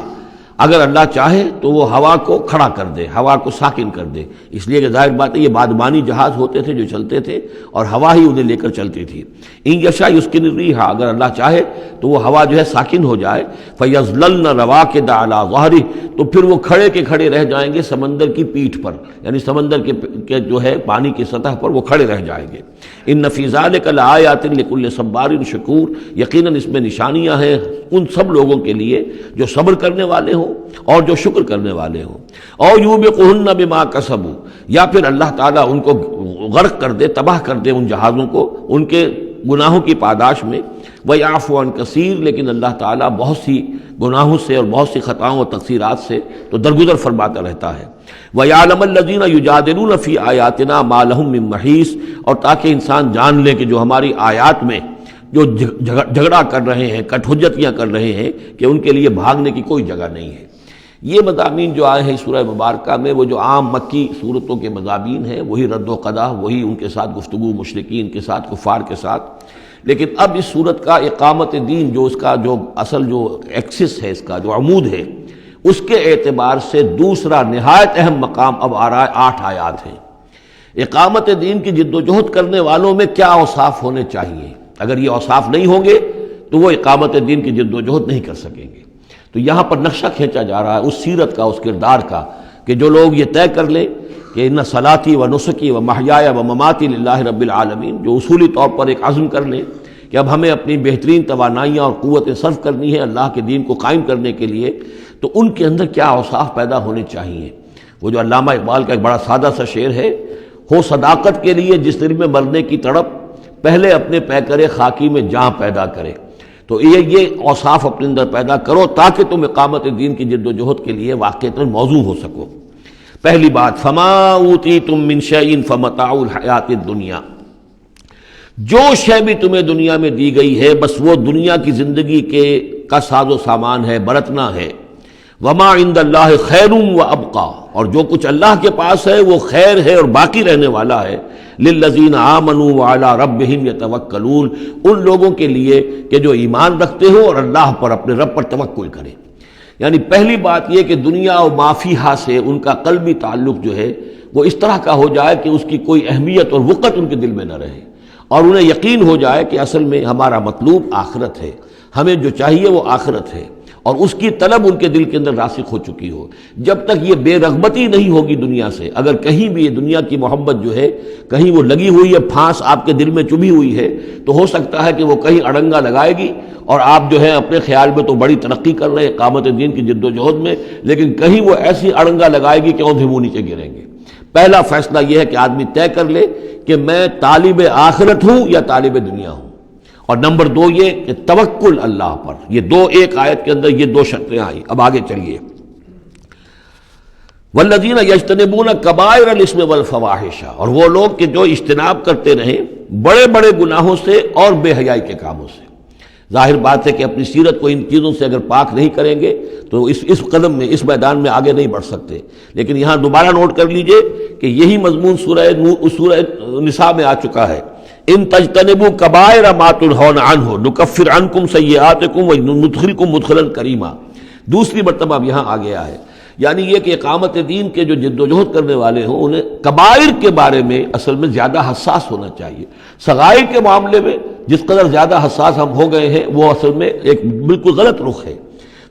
اگر اللہ چاہے تو وہ ہوا کو کھڑا کر دے، ہوا کو ساکن کر دے، اس لیے کہ ظاہر بات ہے یہ بادبانی جہاز ہوتے تھے جو چلتے تھے اور ہوا ہی انہیں لے کر چلتی تھی. ان یشاء یسکن الریح، اگر اللہ چاہے تو وہ ہوا جو ہے ساکن ہو جائے. فیظللن رواکد علی ظہرہ، تو پھر وہ کھڑے کے کھڑے رہ جائیں گے سمندر کی پیٹھ پر، یعنی سمندر کے جو ہے پانی کی سطح پر وہ کھڑے رہ جائیں گے. ان فی ذلک لآیات لکل صبار شکور، یقیناً اس میں نشانیاں ہیں ان سب لوگوں کے لیے جو صبر کرنے والے ہوں اور جو شکر کرنے والے ہوں. اور یوبقہن بما کسبوا، یا پھر اللہ تعالیٰ ان کو غرق کر دے، تباہ کر دے ان جہازوں کو ان کے گناہوں کی پاداش میں. وَيَعْفُو عَنْ كَثِيرٍ، لیکن اللہ تعالیٰ بہت سی گناہوں سے اور بہت سی خطاؤں اور تقصیرات سے تو درگزر فرماتا رہتا ہے۔ وَيَعْلَمَ الَّذِينَ يُجَادِلُونَ فِي آيَاتِنَا مَا لَهُم مِّن مَّحِيصٍ، اور تاکہ انسان جان لے کہ جو ہماری آیات میں جو جھگڑا کر رہے ہیں، کٹ حجتیاں کر رہے ہیں، کہ ان کے لیے بھاگنے کی کوئی جگہ نہیں ہے۔ یہ مضامین جو آئے ہیں سورہ مبارکہ میں، وہ جو عام مکی صورتوں کے مضامین ہیں، وہی رد و قضا، وہی ان کے ساتھ گفتگو مشرکین کے ساتھ، کفار کے ساتھ۔ لیکن اب اس صورت کا اقامت دین، جو اس کا جو اصل جو ایکسس ہے، اس کا جو عمود ہے، اس کے اعتبار سے دوسرا نہایت اہم مقام اب آ رہا ہے۔ 8 آیات ہیں۔ اقامت دین کی جد و جہد کرنے والوں میں کیا اوصاف ہونے چاہیے؟ اگر یہ اوصاف نہیں ہوں گے تو وہ اقامت دین کی جد و جہد نہیں کر سکیں گے۔ تو یہاں پر نقشہ کھینچا جا رہا ہے اس سیرت کا، اس کردار کا، کہ جو لوگ یہ طے کر لیں کہ ان صلاتی و نسکی و محیایا و مماتی للہ رب العالمین، جو اصولی طور پر ایک عزم کر لیں کہ اب ہمیں اپنی بہترین توانائیاں اور قوتیں صرف کرنی ہے اللہ کے دین کو قائم کرنے کے لیے، تو ان کے اندر کیا اوصاف پیدا ہونے چاہیے۔ وہ جو علامہ اقبال کا ایک بڑا سادہ سا شعر ہے، ہو صداقت کے لیے جس دل میں مرنے کی تڑپ، پہلے اپنے پیکرے خاکی میں جاں پیدا کرے۔ تو یہ اوصاف اپنے اندر پیدا کرو تاکہ تم اقامت دین کی جد و جہد کے لیے واقعتاً موضوع ہو سکو۔ پہلی بات، فما اوتیتم من شیء فمتاع الحیات الدنیا، جو شے بھی تمہیں دنیا میں دی گئی ہے بس وہ دنیا کی زندگی کا ساز و سامان ہے، برتنا ہے۔ وما عند اللہ خیر وابقی، اور جو کچھ اللہ کے پاس ہے وہ خیر ہے اور باقی رہنے والا ہے۔ للذین آمنوا وعلی ربہم یتوکلون، ان لوگوں کے لیے کہ جو ایمان رکھتے ہو اور اللہ پر، اپنے رب پر توکل کریں۔ یعنی پہلی بات یہ کہ دنیا و ما فیہا سے ان کا قلبی تعلق جو ہے وہ اس طرح کا ہو جائے کہ اس کی کوئی اہمیت اور وقت ان کے دل میں نہ رہے، اور انہیں یقین ہو جائے کہ اصل میں ہمارا مطلوب آخرت ہے، ہمیں جو چاہیے وہ آخرت ہے، اور اس کی طلب ان کے دل کے اندر راسخ ہو چکی ہو۔ جب تک یہ بے رغبتی نہیں ہوگی دنیا سے، اگر کہیں بھی یہ دنیا کی محبت جو ہے کہیں وہ لگی ہوئی ہے، پھانس آپ کے دل میں چبھی ہوئی ہے، تو ہو سکتا ہے کہ وہ کہیں اڑنگا لگائے گی اور آپ جو ہے اپنے خیال میں تو بڑی ترقی کر رہے ہیں اقامت دین کی جد و جہد میں، لیکن کہیں وہ ایسی اڑنگا لگائے گی کہ اوندھے منہ نیچے گریں گے۔ پہلا فیصلہ یہ ہے کہ آدمی طے کر لے کہ میں طالب آخرت ہوں یا طالب دنیا ہوں، اور نمبر 2 یہ کہ توکل اللہ پر۔ یہ ایک آیت کے اندر یہ 2 شرطیں آئی۔ اب آگے چلیے، والذین یجتنبون کبائر الاسم والفواحش، اور وہ لوگ کہ جو اجتناب کرتے رہیں بڑے بڑے گناہوں سے اور بے حیائی کے کاموں سے۔ ظاہر بات ہے کہ اپنی سیرت کو ان چیزوں سے اگر پاک نہیں کریں گے تو اس قدم میں، اس میدان میں آگے نہیں بڑھ سکتے۔ لیکن یہاں دوبارہ نوٹ کر لیجئے کہ یہی مضمون سورہ نساء میں آ چکا ہے، ان تجتنبوا کبائر ما تنہون عنہ نکفر عنکم سیئاتکم وندخلکم مدخلا کریما۔ دوسری مرتبہ اب یہاں آ گیا ہے، یعنی یہ کہ اقامت دین کے جو جد و جہد کرنے والے ہوں انہیں کبائر کے بارے میں اصل میں زیادہ حساس ہونا چاہیے۔ صغائر کے معاملے میں جس قدر زیادہ حساس ہم ہو گئے ہیں وہ اصل میں ایک بالکل غلط رخ ہے۔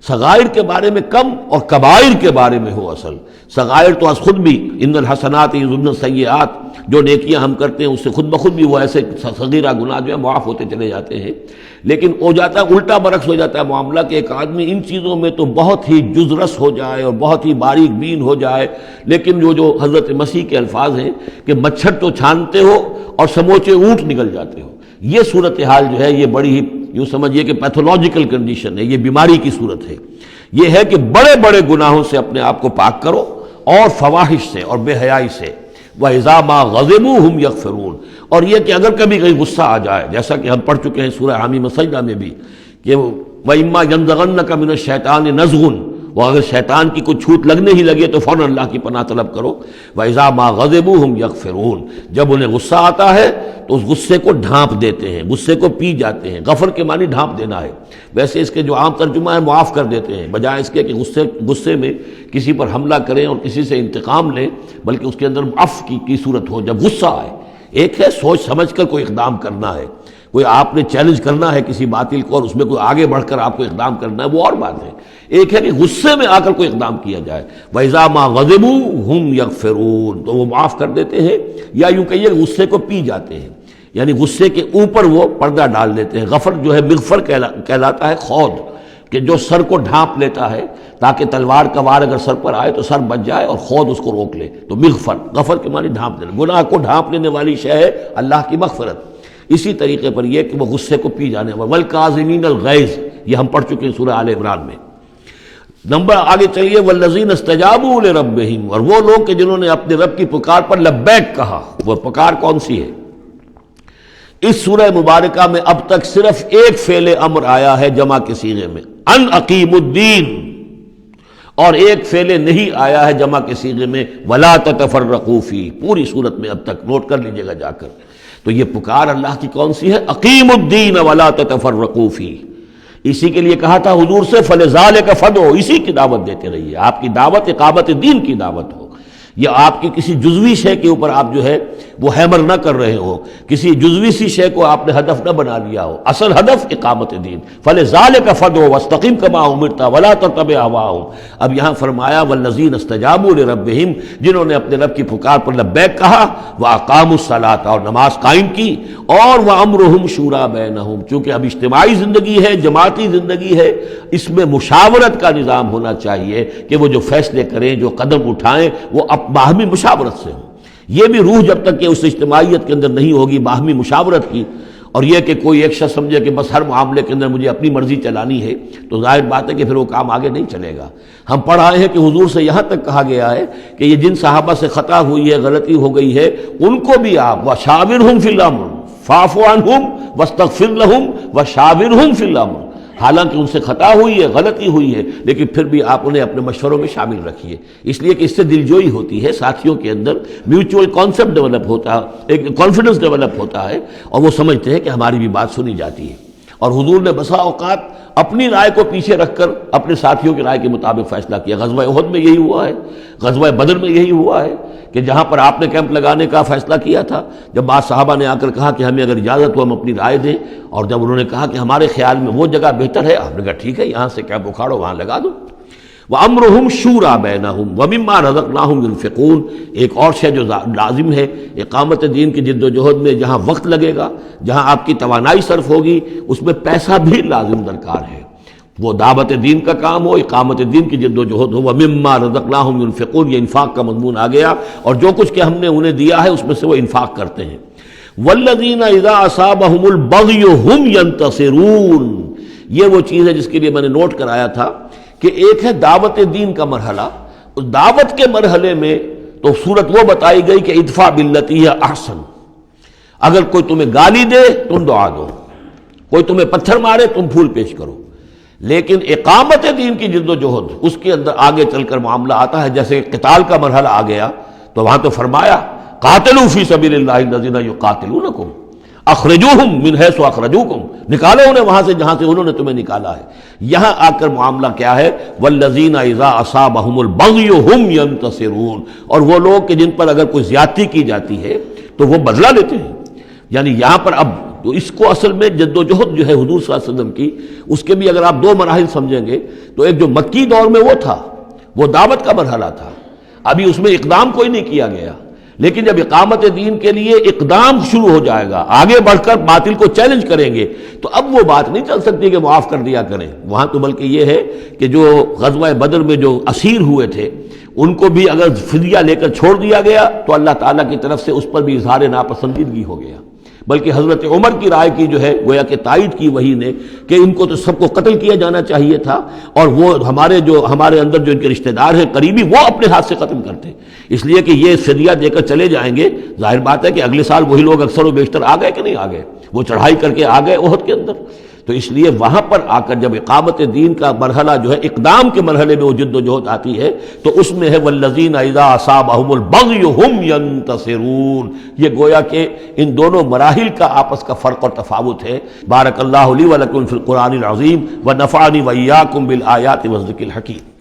صغائر کے بارے میں کم اور کبائر کے بارے میں ہو اصل۔ صغائر تو از خود بھی ان الحسنات یذهبن السیئات، جو نیکیاں ہم کرتے ہیں اس سے خود بخود بھی وہ ایسے صغیرہ گناہ جو ہے معاف ہوتے چلے جاتے ہیں، لیکن ہو جاتا ہے الٹا برعکس ہو جاتا ہے معاملہ کہ ایک آدمی ان چیزوں میں تو بہت ہی جزرس ہو جائے اور بہت ہی باریک بین ہو جائے، لیکن جو حضرت مسیح کے الفاظ ہیں کہ مچھر تو چھانتے ہو اور سموچے اونٹ نکل جاتے ہو، یہ صورتحال جو ہے یہ بڑی ہی یوں سمجھیے کہ پیتھولوجیکل کنڈیشن ہے، یہ بیماری کی صورت ہے۔ یہ ہے کہ بڑے بڑے گناہوں سے اپنے آپ کو پاک کرو اور فواحش سے اور بے حیائی سے۔ وَإِذَا مَا غَضِبُوا هُمْ يَغْفِرُونَ، اور یہ کہ اگر کبھی کہیں غصہ آ جائے، جیسا کہ ہم پڑھ چکے ہیں سورہ حامیم سجدہ میں بھی کہ وَإِمَّا يَنزَغَنَّكَ مِنَ الشَّيْطَانِ نَزْغٌ، وہ اگر شیطان کی کوئی چھوٹ لگنے ہی لگے تو فوراً اللہ کی پناہ طلب کرو۔ وَإِذَا مَا غَضِبُوا هُمْ يَغْفِرُونَ، جب انہیں غصہ آتا ہے تو اس غصے کو ڈھانپ دیتے ہیں، غصے کو پی جاتے ہیں۔ غفر کے معنی ڈھانپ دینا ہے، ویسے اس کے جو عام ترجمہ ہے معاف کر دیتے ہیں، بجائے اس کے کہ غصے میں کسی پر حملہ کریں اور کسی سے انتقام لیں، بلکہ اس کے اندر عفو کی صورت ہو جب غصہ آئے۔ ایک ہے سوچ سمجھ کر کوئی اقدام کرنا ہے، کوئی آپ نے چیلنج کرنا ہے کسی باطل کو اور اس میں کوئی آگے بڑھ کر آپ کو اقدام کرنا ہے، وہ اور بات ہے۔ ایک ہے کہ غصے میں آ کر کوئی اقدام کیا جائے۔ وَإِذَا مَا غَضِبُوا هُمْ يَغْفِرُونَ، تو وہ معاف کر دیتے ہیں، یا یوں کہیے غصے کو پی جاتے ہیں، یعنی غصے کے اوپر وہ پردہ ڈال دیتے ہیں۔ غفر جو ہے مغفر کہلاتا ہے خود، کہ جو سر کو ڈھانپ لیتا ہے تاکہ تلوار کا وار اگر سر پر آئے تو سر بچ جائے اور خود اس کو روک لے، تو مغفر، غفر کے معنی ڈھانپ دینا، گناہ کو ڈھانپ لینے والی شے ہے اللہ کی مغفرت۔ اسی طریقے پر یہ کہ وہ غصے کو پی جانے والے، والکاظمین الغیظ، یہ ہم پڑھ چکے ہیں سورہ آل عمران میں۔ نمبر آگے چلیے، والذین استجابوا لربہم، اور وہ لوگ کہ جنہوں نے اپنے رب کی پکار پر لبیک کہا۔ وہ پکار کون سی ہے؟ اس سورہ مبارکہ میں اب تک صرف ایک فعل امر آیا ہے جمع کے صیغے میں، ان اقیموا الدین، اور ایک فعل نہیں آیا ہے جمع کے صیغے میں، ولا تتفرقوا فیہ۔ پوری صورت میں اب تک نوٹ کر لیجئے گا جا کر۔ تو یہ پکار اللہ کی کون سی ہے؟ اقیموا الدین ولا تتفرقوا فیہ۔ اسی کے لیے کہا تھا حضور سے فلذالک فدعوا، اسی کی دعوت دیتے رہیے، آپ کی دعوت اقامت دین کی دعوت ہو، یا آپ کی کسی جزوی شے کے اوپر آپ جو ہے وہ ہیمر نہ کر رہے ہو، کسی جزوی سی شے کو آپ نے ہدف نہ بنا لیا ہو، اصل ہدف اقامت دین۔ فلذالک فدعوا واستقم کما امرت ولا تتبع اهواهم۔ اب یہاں فرمایا والذین استجابوا لربہم، جنہوں نے اپنے رب کی پکار پر لبیک کہا، واقاموا الصلاۃ، اور نماز قائم کی، اور وامرهم شورى بینہم، چونکہ اب اجتماعی زندگی ہے، جماعتی زندگی ہے، اس میں مشاورت کا نظام ہونا چاہیے کہ وہ جو فیصلے کریں، جو قدم اٹھائیں، وہ باہمی مشاورت سے ہو۔ یہ بھی روح جب تک کہ اس اجتماعیت کے اندر نہیں ہوگی باہمی مشاورت کی، اور یہ کہ کوئی ایک شخص سمجھے کہ بس ہر معاملے کے اندر مجھے اپنی مرضی چلانی ہے، تو ظاہر بات ہے کہ پھر وہ کام آگے نہیں چلے گا۔ ہم پڑھ آئے ہیں کہ حضور سے یہاں تک کہا گیا ہے کہ یہ جن صحابہ سے خطا ہوئی ہے، غلطی ہو گئی ہے، ان کو بھی آپ وشاورہم فی الامر فاعف عنہم واستغفر لہم وشاورہم فی الامر، حالانکہ ان سے خطا ہوئی ہے، غلطی ہوئی ہے، لیکن پھر بھی آپ انہیں اپنے مشوروں میں شامل رکھیے، اس لیے کہ اس سے دلجوئی ہوتی ہے، ساتھیوں کے اندر میوچول کانسیپٹ ڈیولپ ہوتا ہے، ایک کانفیڈنس ڈیولپ ہوتا ہے، اور وہ سمجھتے ہیں کہ ہماری بھی بات سنی جاتی ہے۔ اور حضور نے بسا اوقات اپنی رائے کو پیچھے رکھ کر اپنے ساتھیوں کی رائے کے مطابق فیصلہ کیا۔ غزوہ احد میں یہی ہوا ہے، غزوہ بدر میں یہی ہوا ہے کہ جہاں پر آپ نے کیمپ لگانے کا فیصلہ کیا تھا، جب بعض صحابہ نے آ کر کہا کہ ہمیں اگر اجازت ہو ہم اپنی رائے دیں، اور جب انہوں نے کہا کہ ہمارے خیال میں وہ جگہ بہتر ہے، آپ نے کہا ٹھیک ہے یہاں سے کیمپ اکھاڑو، وہاں لگا دو۔ وَأَمْرُهُمْ شُورَى بَيْنَهُمْ وَمِمَّا رَزَقْنَاهُمْ يُنْفِقُونَ۔ ایک اور شے جو لازم ہے اقامت دین کی جد و جہد میں، جہاں وقت لگے گا، جہاں آپ کی توانائی صرف ہوگی، اس میں پیسہ بھی لازم درکار ہے۔ وہ دعوت دین کا کام ہو، اقامت دین کی جد و جہد ہو۔ وَمِمَّا رَزَقْنَاهُمْ يُنْفِقُونَ، یہ انفاق کا مضمون آ گیا، اور جو کچھ کہ ہم نے انہیں دیا ہے اس میں سے وہ انفاق کرتے ہیں۔ وَالَّذِينَ إِذَا أَصَابَهُمُ الْبَغْيُ هُمْ يَنْتَصِرُونَ، یہ وہ چیز ہے جس کے لیے میں نے نوٹ کرایا تھا کہ ایک ہے دعوت دین کا مرحلہ، اس دعوت کے مرحلے میں تو صورت وہ بتائی گئی کہ ادفع باللتی ہی احسن، اگر کوئی تمہیں گالی دے تم دعا دو، کوئی تمہیں پتھر مارے تم پھول پیش کرو۔ لیکن اقامت دین کی جد و جہد، اس کے اندر آگے چل کر معاملہ آتا ہے، جیسے قتال کا مرحلہ آ گیا تو وہاں تو فرمایا قاتلوا فی سبیل اللہ الذین یقاتلونکم اخرجوہم من حیث اخرجوکم، نکالو انہیں وہاں سے جہاں سے انہوں نے تمہیں نکالا ہے۔ یہاں آ کر معاملہ کیا ہے؟ والذین اذا اصابہم البغی ہم ینتصرون، اور وہ لوگ کہ جن پر اگر کوئی زیادتی کی جاتی ہے تو وہ بدلہ لیتے ہیں۔ یعنی یہاں پر اب تو اس کو اصل میں جد و جہد جو ہے حضور صلی اللہ علیہ وسلم کی، اس کے بھی اگر آپ دو مراحل سمجھیں گے تو ایک جو مکی دور میں وہ تھا، وہ دعوت کا مرحلہ تھا، ابھی اس میں اقدام کوئی نہیں کیا گیا، لیکن جب اقامت دین کے لیے اقدام شروع ہو جائے گا، آگے بڑھ کر باطل کو چیلنج کریں گے، تو اب وہ بات نہیں چل سکتی کہ معاف کر دیا کریں وہاں، تو بلکہ یہ ہے کہ جو غزوہ بدر میں جو اسیر ہوئے تھے ان کو بھی اگر فدیہ لے کر چھوڑ دیا گیا تو اللہ تعالیٰ کی طرف سے اس پر بھی اظہار ناپسندیدگی ہو گیا، بلکہ حضرت عمر کی رائے کی جو ہے گویا کہ تائید کی وہی نے کہ ان کو تو سب کو قتل کیا جانا چاہیے تھا، اور وہ ہمارے اندر جو ان کے رشتہ دار ہیں قریبی، وہ اپنے ہاتھ سے ختم کرتے، اس لیے کہ یہ فدیہ دے کر چلے جائیں گے، ظاہر بات ہے کہ اگلے سال وہی لوگ اکثر و بیشتر آ گئے کہ نہیں آ گئے، وہ چڑھائی کر کے آ گئے احد کے اندر، تو اس لیے وہاں پر آ کر جب اقامت دین کا مرحلہ جو ہے اقدام کے مرحلے میں وہ جد و جہد آتی ہے تو اس میں ہے والذین اذا اصابہم البغی ہم ینتصرون، یہ گویا کہ ان دونوں مراحل کا آپس کا فرق اور تفاوت ہے۔ بارک اللہ لی ولکم فی القرآن العظیم ونفعنی وإیاکم بالآیات والذکر الحکیم۔